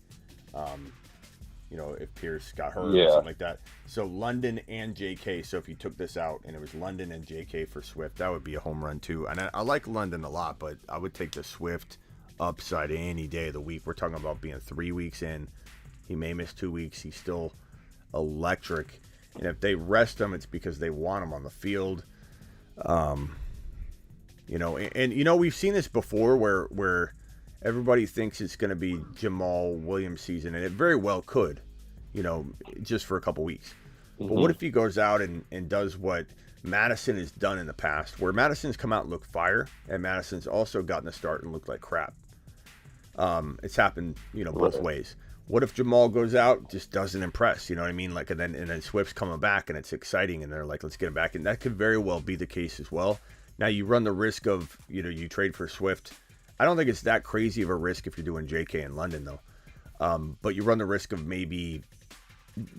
If Pierce got hurt or something like that. So London and JK. So if you took this out and it was London and JK for Swift, that would be a home run too. And I like London a lot, but I would take the Swift upside any day of the week. We're talking about being 3 weeks in. He may miss 2 weeks. He's still electric. And if they rest him, it's because they want him on the field. We've seen this before where everybody thinks it's going to be Jamal Williams season, and it very well could, just for a couple weeks. But what if he goes out and does what Madison has done in the past, where Madison's come out and looked fire, and Madison's also gotten a start and looked like crap. It's happened, both ways. What if Jamal goes out, just doesn't impress? You know what I mean? And then Swift's coming back, and it's exciting, and they're like, let's get him back. And that could very well be the case as well. Now you run the risk of, you trade for Swift I don't think it's that crazy of a risk if you're doing JK in London, though. But you run the risk of maybe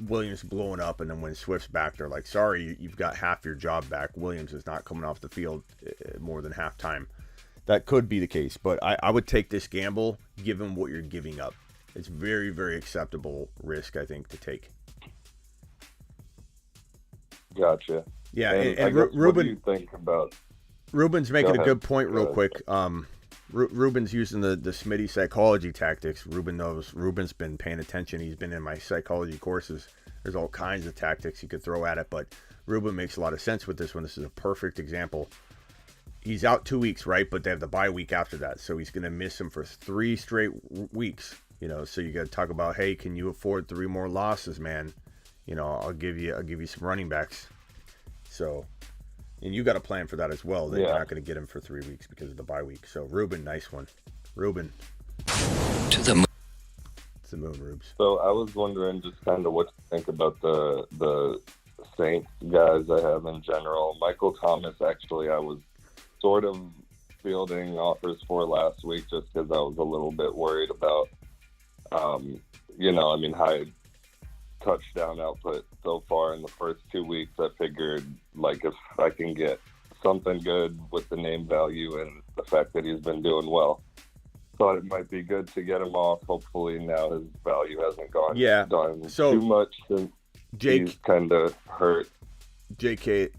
Williams blowing up, and then when Swift's back, they're like, sorry, you've got half your job back. Williams is not coming off the field more than half time. That could be the case, but I would take this gamble given what you're giving up. It's very, very acceptable risk, I think, to take. Gotcha. Yeah, and Ruben, what do you think about? Ruben's making a good point real ahead. quick. Ruben's using the Smitty psychology tactics. Ruben knows. Ruben's been paying attention. He's been in my psychology courses. There's all kinds of tactics you could throw at it, but Ruben makes a lot of sense with this one. This is a perfect example. He's out 2 weeks, right? But they have the bye week after that, so he's going to miss him for 3 straight weeks. So you got to talk about, hey, can you afford 3 more losses, man? I'll give you some running backs. So, and you got a plan for that as well. That You're not going to get him for 3 weeks because of the bye week. So Ruben, nice one, Ruben. To the moon. It's the moon, Rubes. So I was wondering just kind of what you think about the Saints guys I have in general. Michael Thomas, actually, I was sort of fielding offers for last week just because I was a little bit worried about, high touchdown output so far in the first 2 weeks. I figured, if I can get something good with the name value and the fact that he's been doing well, thought it might be good to get him off. Hopefully now his value hasn't gone down too much since he's kind of hurt. JK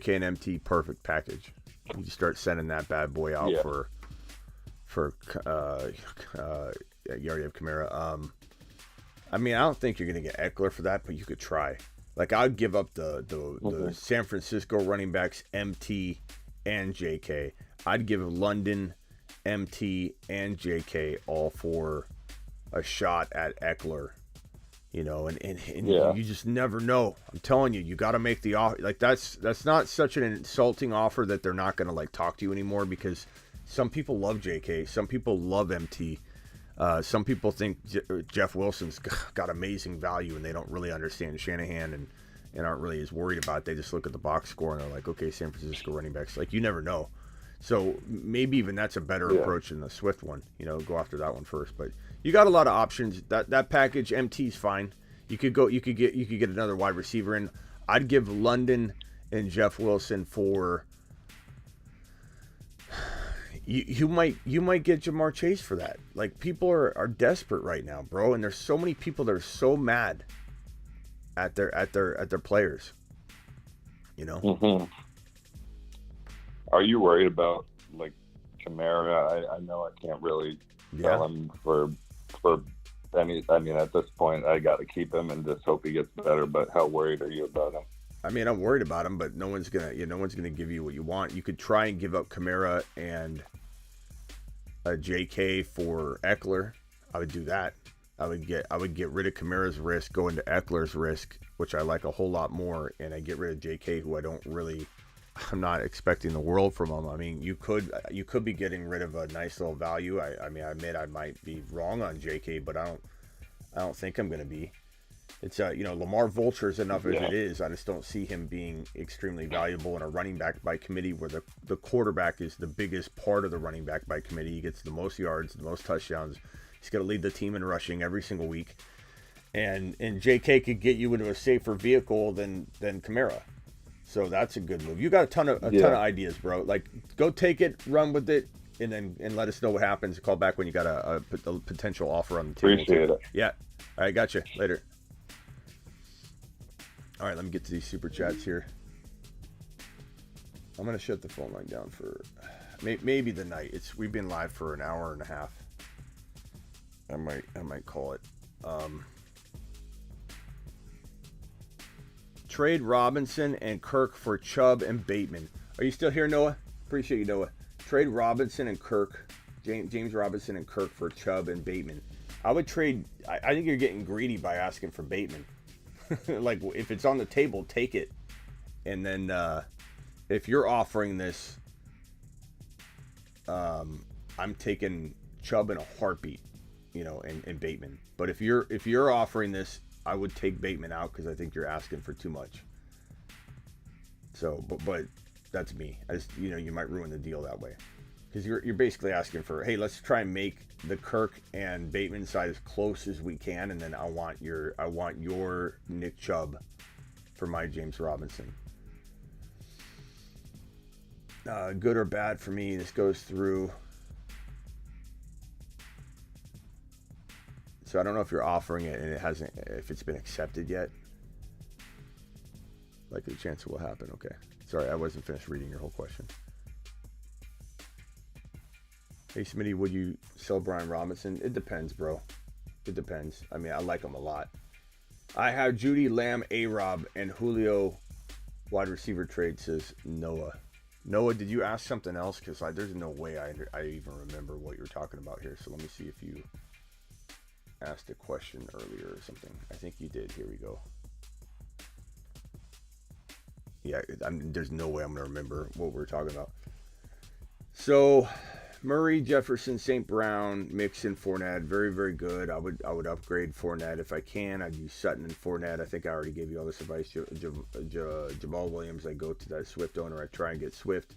and MT perfect package. You just start sending that bad boy out for you already have Kamara. I don't think you're gonna get Eckler for that, but you could try. I'd give up the San Francisco running backs MT and JK. I'd give London, MT, and JK all for a shot at Eckler. You just never know. I'm telling you, you got to make the offer. That's not such an insulting offer that they're not going to talk to you anymore, because some people love JK, some people love MT, some people think Jeff Wilson's got amazing value and they don't really understand Shanahan and aren't really as worried about it. They just look at the box score and they're like, okay, San Francisco running backs. You never know. So maybe even that's a better approach than the Swift one. Go after that one first. But you got a lot of options. That package MT's fine. You could get another wide receiver in. I'd give London and Jeff Wilson for. You might get Jamar Chase for that. People are desperate right now, bro, and there's so many people that are so mad at their players. Mm-hmm. Are you worried about Kamara? I know I can't really tell him for any. At this point, I got to keep him and just hope he gets better. But how worried are you about him? I'm worried about him, but no one's gonna give you what you want. You could try and give up Kamara and a JK for Eckler. I would do that. I would get rid of Kamara's risk, go into Eckler's risk, which I like a whole lot more, and I get rid of JK, who I'm not expecting the world from him. You could be getting rid of a nice little value. I admit I might be wrong on JK, but I don't think I'm going to be. It's Lamar vultures enough as it is. I just don't see him being extremely valuable in a running back by committee where the quarterback is the biggest part of the running back by committee. He gets the most yards, the most touchdowns. He's going to lead the team in rushing every single week, and JK could get you into a safer vehicle than Kamara. So that's a good move. You got a ton of ideas, bro. Go take it, run with it, and let us know what happens. Call back when you got a potential offer on the table. Appreciate it. Yeah. All right, gotcha. Later. All right, let me get to these super chats here. I'm gonna shut the phone line down for maybe the night. We've been live for an hour and a half. I might call it. Trade Robinson and Kirk for Chubb and Bateman. Are you still here, Noah? Appreciate you, Noah. Trade Robinson and Kirk, James Robinson and Kirk for Chubb and Bateman. I would trade. I think you're getting greedy by asking for Bateman. If it's on the table, take it. And then if you're offering this, I'm taking Chubb in a heartbeat, and Bateman. But if you're offering this, I would take Bateman out because I think you're asking for too much. So, but that's me. I just, you might ruin the deal that way. because you're basically asking for, hey, let's try and make the Kirk and Bateman side as close as we can, and then I want your Nick Chubb for my James Robinson. Good or bad for me, this goes through. So I don't know if you're offering it and if it's been accepted yet. Likely chance it will happen. Okay. Sorry, I wasn't finished reading your whole question. Hey, Smitty, would you sell Brian Robinson? It depends, bro. It depends. I mean, I like him a lot. I have Judy, Lamb, A-Rob, and Julio wide receiver trade, says Noah. Noah, did you ask something else? Because there's no way I even remember what you're talking about here. So let me see if you asked a question earlier or something. I think you did. Here we go. Yeah, there's no way I'm going to remember what we're talking about. So, Murray, Jefferson, St. Brown, Mixon, Fournette, very, very good. I would upgrade Fournette if I can. I'd use Sutton and Fournette. I think I already gave you all this advice. Jamal Williams, I go to that Swift owner. I try and get Swift.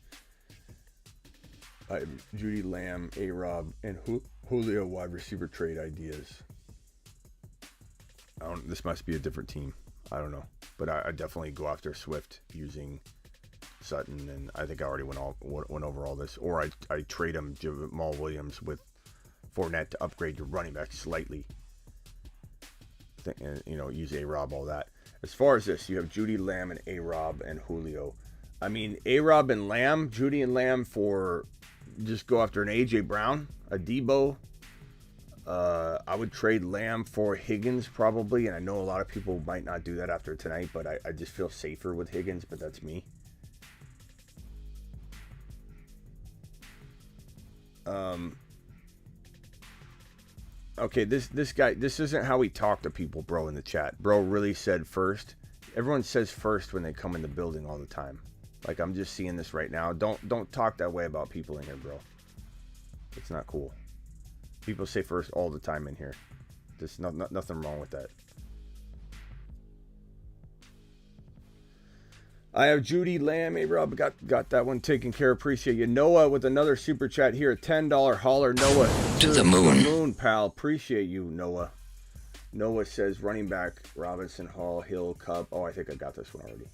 I have Judy, Lamb, A-Rob, and Julio wide receiver trade ideas. This must be a different team. I don't know. But I definitely go after Swift using Sutton, and I think I already went over all this. Or I trade him Jamal Williams with Fournette to upgrade your running back slightly. And, use A-Rob, all that. As far as this, you have Judy, Lamb, and A-Rob, and Julio. I mean, A-Rob and Lamb, Judy and Lamb for just go after an A.J. Brown, a Debo. I would trade Lamb for Higgins probably, and I know a lot of people might not do that after tonight, but I just feel safer with Higgins, but that's me. Okay, this guy, this isn't how we talk to people, bro, in the chat. Bro really said first. Everyone says first when they come in the building all the time. Like, I'm just seeing this right now. Don't talk that way about people in here, bro. It's not cool. People say first all the time in here. There's nothing wrong with that. I have Judy, Lamb, A-Rob, got that one taken care of. Appreciate you. Noah with another super chat here. $10 holler. Noah. To the moon. To the moon, pal. Appreciate you, Noah. Noah says running back, Robinson, Hall, Hill, Cup. Oh, I think I got this one already.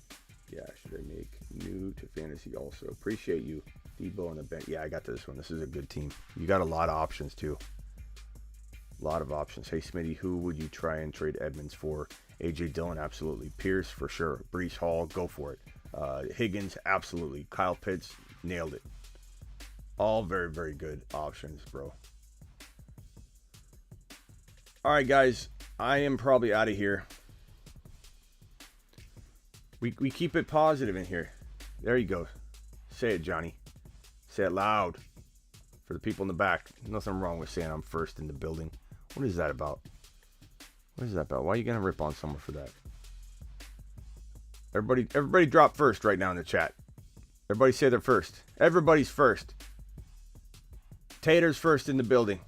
Yeah, should I make new to fantasy also? Appreciate you. Debo on the bench. Yeah, I got this one. This is a good team. You got a lot of options, too. A lot of options. Hey, Smitty, who would you try and trade Edmonds for? A.J. Dillon, absolutely. Pierce, for sure. Breece Hall, go for it. Higgins, absolutely. Kyle Pitts, nailed it. All very, very good options, bro. All right, guys. I am probably out of here. We keep it positive in here. There you go. Say it, Johnny. Say it loud. For the people in the back. Nothing wrong with saying I'm first in the building. What is that about? What is that about? Why are you going to rip on someone for that? Everybody drop first right now in the chat. Everybody say they're first. Everybody's first. Tater's first in the building.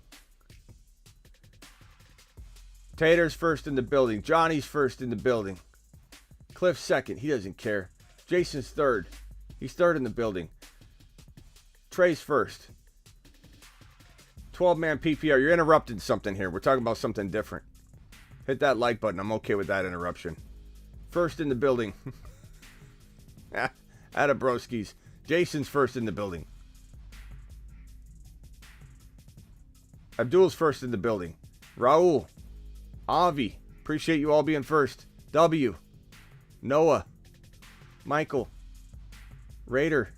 Tater's first in the building. Johnny's first in the building. Cliff's second. He doesn't care. Jason's third. He's third in the building. Trey's first. 12-man PPR. You're interrupting something here. We're talking about something different. Hit that like button. I'm okay with that interruption. First in the building. Atta broskies. Jason's first in the building. Abdul's first in the building. Raul. Avi. Appreciate you all being first. W. Noah. Michael. Raider.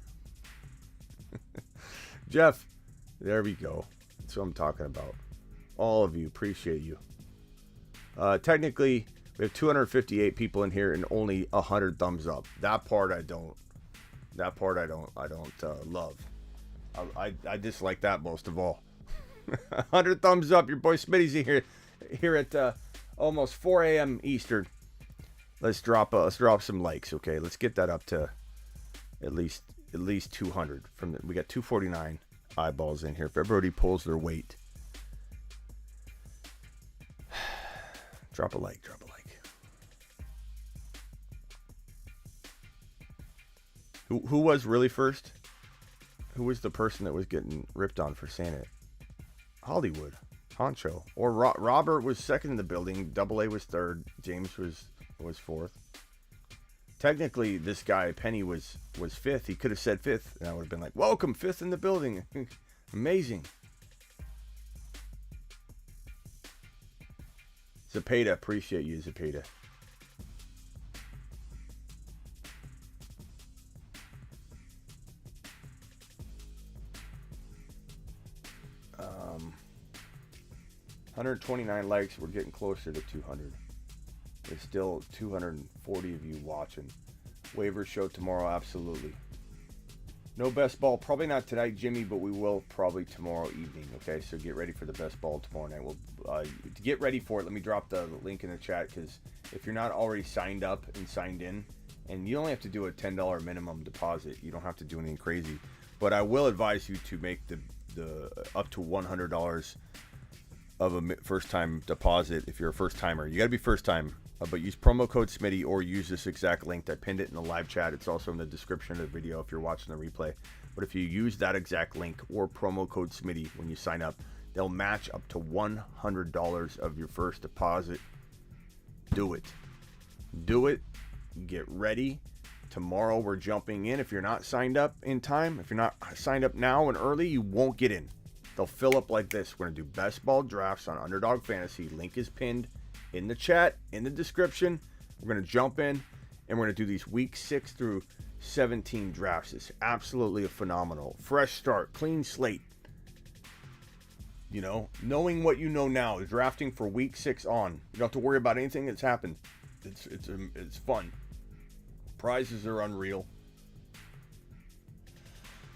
Jeff. There we go. That's what I'm talking about. All of you. Appreciate you. Technically, we have 258 people in here and only 100 thumbs up. That part I don't. That part I don't love. I dislike that most of all. 100 thumbs up. Your boy Smitty's in here at almost 4 a.m. Eastern. Let's drop some likes, okay? Let's get that up to at least 200. We got 249 eyeballs in here. If everybody pulls their weight. Drop a like. Who was really first? Who was the person that was getting ripped on for saying it? Hollywood. Honcho. Or Robert was second in the building. Double A was third. James was fourth. Technically, this guy, Penny, was fifth. He could have said fifth. And I would have been like, welcome, fifth in the building. Amazing. Zapata. Appreciate you, Zapata. Um, 129 likes. We're getting closer to 200. There's still 240 of you watching. Waiver show tomorrow, absolutely. No best ball, probably not tonight, Jimmy, but we will probably tomorrow evening. Okay, so get ready for the best ball tomorrow night. We'll to get ready for it. Let me drop the link in the chat, because if you're not already signed up and signed in, and you only have to do a $10 minimum deposit, you don't have to do anything crazy. But I will advise you to make the up to $100 of a first time deposit if you're a first timer. You got to be first time. But use promo code Smitty or use this exact link. I pinned it in the live chat. It's also in the description of the video if you're watching the replay. But if you use that exact link or promo code Smitty when you sign up, they'll match up to $100 of your first deposit. Do it. Do it. Get ready. Tomorrow we're jumping in. If you're not signed up in time, if you're not signed up now and early, you won't get in. They'll fill up like this. We're going to do best ball drafts on Underdog Fantasy. Link is pinned in the chat, in the description. We're going to jump in, and we're going to do these week 6 through 17 drafts. It's absolutely a phenomenal. Fresh start, clean slate. You know, knowing what you know now, drafting for week 6 on. You don't have to worry about anything that's happened. It's fun. Prizes are unreal.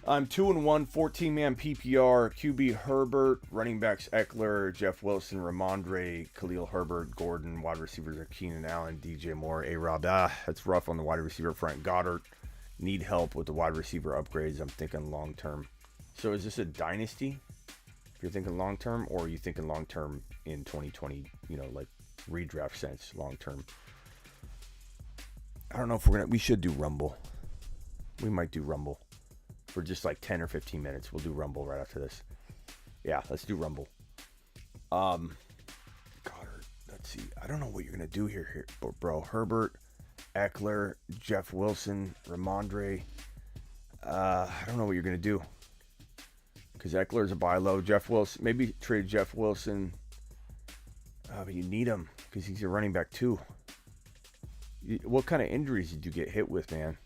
I'm 2-1, 14-man PPR, QB Herbert, running backs Eckler, Jeff Wilson, Ramondre, Khalil Herbert, Gordon, wide receivers are Keenan Allen, DJ Moore, A-Rob. That's rough on the wide receiver front. Goddard, need help with the wide receiver upgrades. I'm thinking long term. So is this a dynasty? If you're thinking long term, or are you thinking long term in 2020, you know, like redraft sense, long term? I don't know if we should do Rumble. We might do Rumble. For just like 10 or 15 minutes. We'll do Rumble right after this. Yeah, let's do Rumble. Goddard, let's see. I don't know what you're going to do here, bro. Herbert, Eckler, Jeff Wilson, Ramondre. I don't know what you're going to do. Because Eckler's a buy low. Jeff Wilson, maybe trade Jeff Wilson. But you need him because he's a running back too. What kind of injuries did you get hit with, man?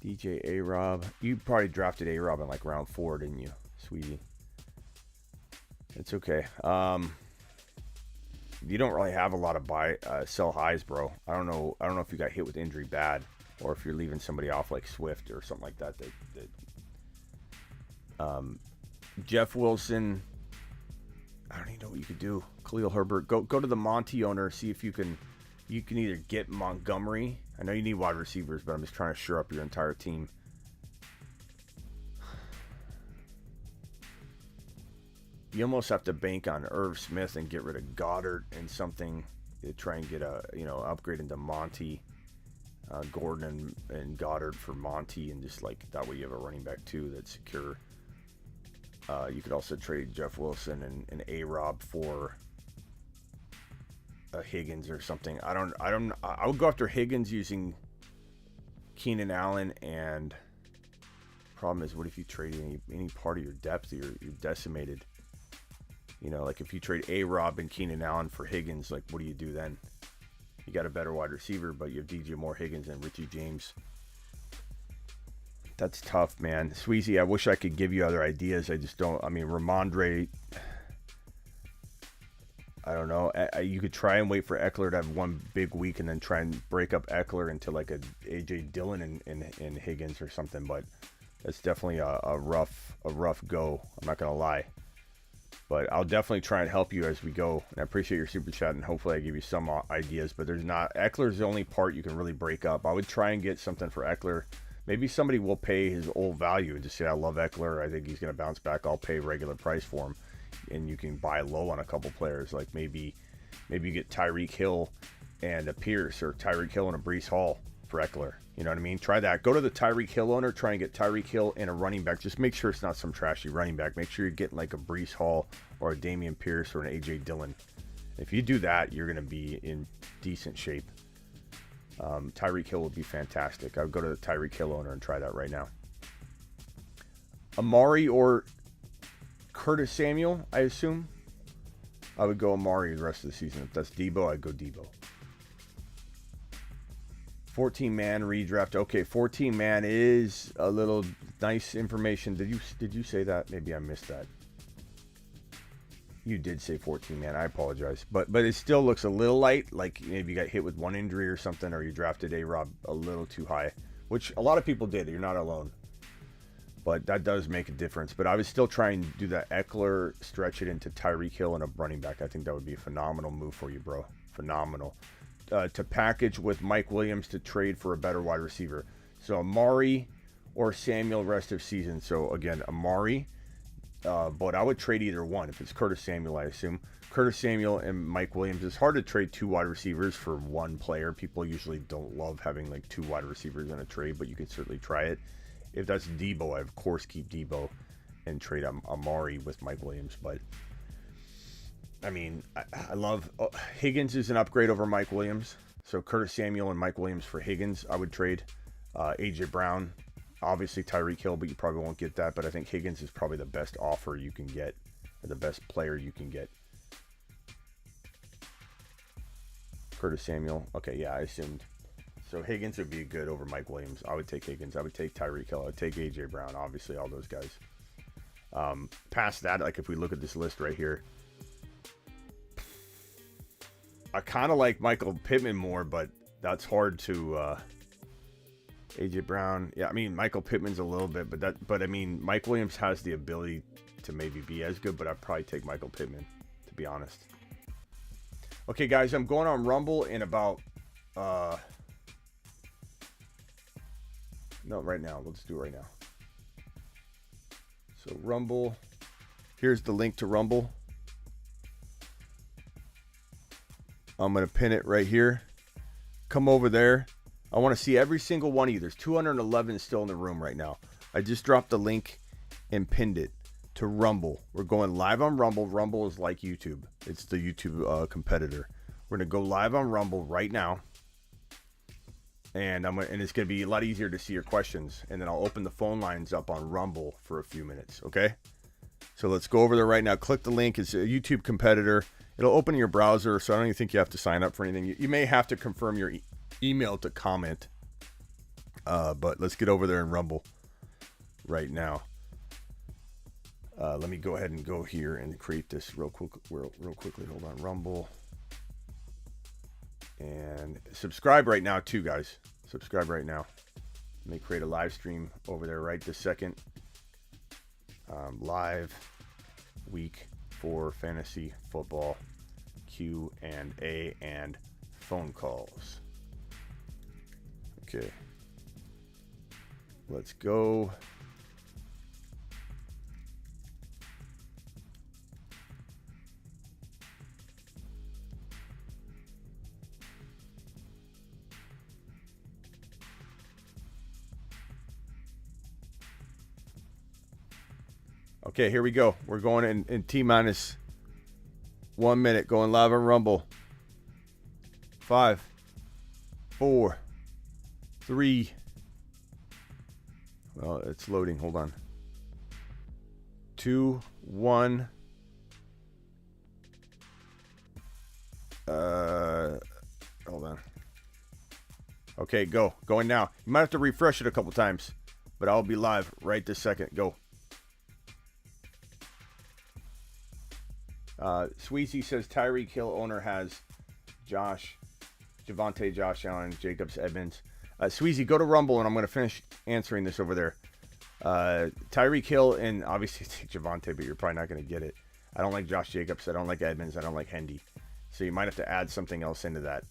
DJ A-Rob. You probably drafted A-Rob in like round 4, didn't you, sweetie? It's okay. You don't really have a lot of sell highs, bro. I don't know if you got hit with injury bad, or if you're leaving somebody off like Swift or something like that. Jeff Wilson. I don't even know what you could do. Khalil Herbert. Go to the Monty owner. See if you can either get Montgomery. I know you need wide receivers, but I'm just trying to shore up your entire team. You almost have to bank on Irv Smith and get rid of Goddard and something to try and get upgrade into Monty, Gordon and Goddard for Monty, and just like that way you have a running back too that's secure. You could also trade Jeff Wilson and A-Rob for Higgins or something. I would go after Higgins using Keenan Allen, and problem is, what if you trade any part of your depth? You're decimated. You know, like if you trade A-Rob and Keenan Allen for Higgins, like what do you do then? You got a better wide receiver, but you have DJ Moore, Higgins, and Richie James. That's tough, man. Sweezy, I wish I could give you other ideas. I just don't. I mean, Ramondre, I don't know. You could try and wait for Eckler to have one big week and then try and break up Eckler into like a AJ Dillon and Higgins or something. But that's definitely a rough go. I'm not gonna lie. But I'll definitely try and help you as we go. And I appreciate your super chat, and hopefully I give you some ideas. But there's not. Eckler's the only part you can really break up. I would try and get something for Eckler. Maybe somebody will pay his old value and just say, I love Eckler. I think he's going to bounce back. I'll pay regular price for him. And you can buy low on a couple players. Like maybe you get Tyreek Hill and a Pierce, or Tyreek Hill and a Breece Hall for Eckler. You know what I mean? Try that. Go to the Tyreek Hill owner. Try and get Tyreek Hill and a running back. Just make sure it's not some trashy running back. Make sure you're getting like a Breece Hall or a Dameon Pierce or an A.J. Dillon. If you do that, you're going to be in decent shape. Tyreek Hill would be fantastic. I would go to the Tyreek Hill owner and try that right now. Amari or Curtis Samuel, I assume. I would go Amari the rest of the season. If that's Debo, I'd go Debo. 14-man redraft. Okay, 14-man is a little nice information. Did you say that? Maybe I missed that. You did say 14-man. I apologize. But it still looks a little light. Like maybe you got hit with one injury or something, or you drafted A-Rob a little too high, which a lot of people did. You're not alone. But that does make a difference. But I would still try and do that Eckler, stretch it into Tyreek Hill and a running back. I think that would be a phenomenal move for you, bro. Phenomenal. To package with Mike Williams to trade for a better wide receiver. So Amari or Samuel rest of season. So again, Amari, but I would trade either one. If it's Curtis Samuel, I assume. Curtis Samuel and Mike Williams. It's hard to trade two wide receivers for one player. People usually don't love having like two wide receivers in a trade, but you can certainly try it. If that's Debo, I of course keep Debo and trade Amari with Mike Williams. But I mean, I love Higgins is an upgrade over Mike Williams. So Curtis Samuel and Mike Williams for Higgins, I would trade. A.J. Brown, obviously Tyreek Hill, but you probably won't get that. But I think Higgins is probably the best offer you can get, or the best player you can get. Curtis Samuel. Okay, yeah, I assumed. So Higgins would be good over Mike Williams. I would take Higgins. I would take Tyreek Hill. I would take A.J. Brown, obviously, all those guys. Past that, like if we look at this list right here, I kind of like Michael Pittman more, but that's hard to. A.J. Brown, yeah, I mean Michael Pittman's a little bit, but I mean Mike Williams has the ability to maybe be as good, but I'd probably take Michael Pittman, to be honest. Okay, guys, I'm going on Rumble in about no, right now. Let's do it right now. So Rumble, here's the link to Rumble. I'm going to pin it right here. Come over there. I want to see every single one of you. There's 211 still in the room right now. I just dropped the link and pinned it to Rumble. We're going live on Rumble. Rumble is like YouTube. It's the YouTube competitor. We're going to go live on Rumble right now. And it's going to be a lot easier to see your questions. And then I'll open the phone lines up on Rumble for a few minutes. Okay? So let's go over there right now. Click the link. It's a YouTube competitor. It'll open in your browser, so I don't even think you have to sign up for anything. You may have to confirm your email to comment. But let's get over there and Rumble right now. Let me go ahead and go here and create this real quickly. Hold on. Rumble. And subscribe right now too, guys. Subscribe right now. Let me create a live stream over there right this second. Live week 4 fantasy football Q&A and phone calls. Okay. Let's go. Okay, here we go. We're going in T-minus 1 minute. Going live on Rumble. 5, 4, 3. Well, it's loading. Hold on. 2, 1. Hold on. Okay, go. Going now. You might have to refresh it a couple times, but I'll be live right this second. Go. Sweezy says Tyreek Hill owner has Javonte, Josh Allen, Jacobs, Edmonds. Sweezy, go to Rumble, and I'm going to finish answering this over there. Tyreek Hill, and obviously take Javonte, but you're probably not going to get it. I don't like Josh Jacobs. I don't like Edmonds. I don't like Hendy. So you might have to add something else into that.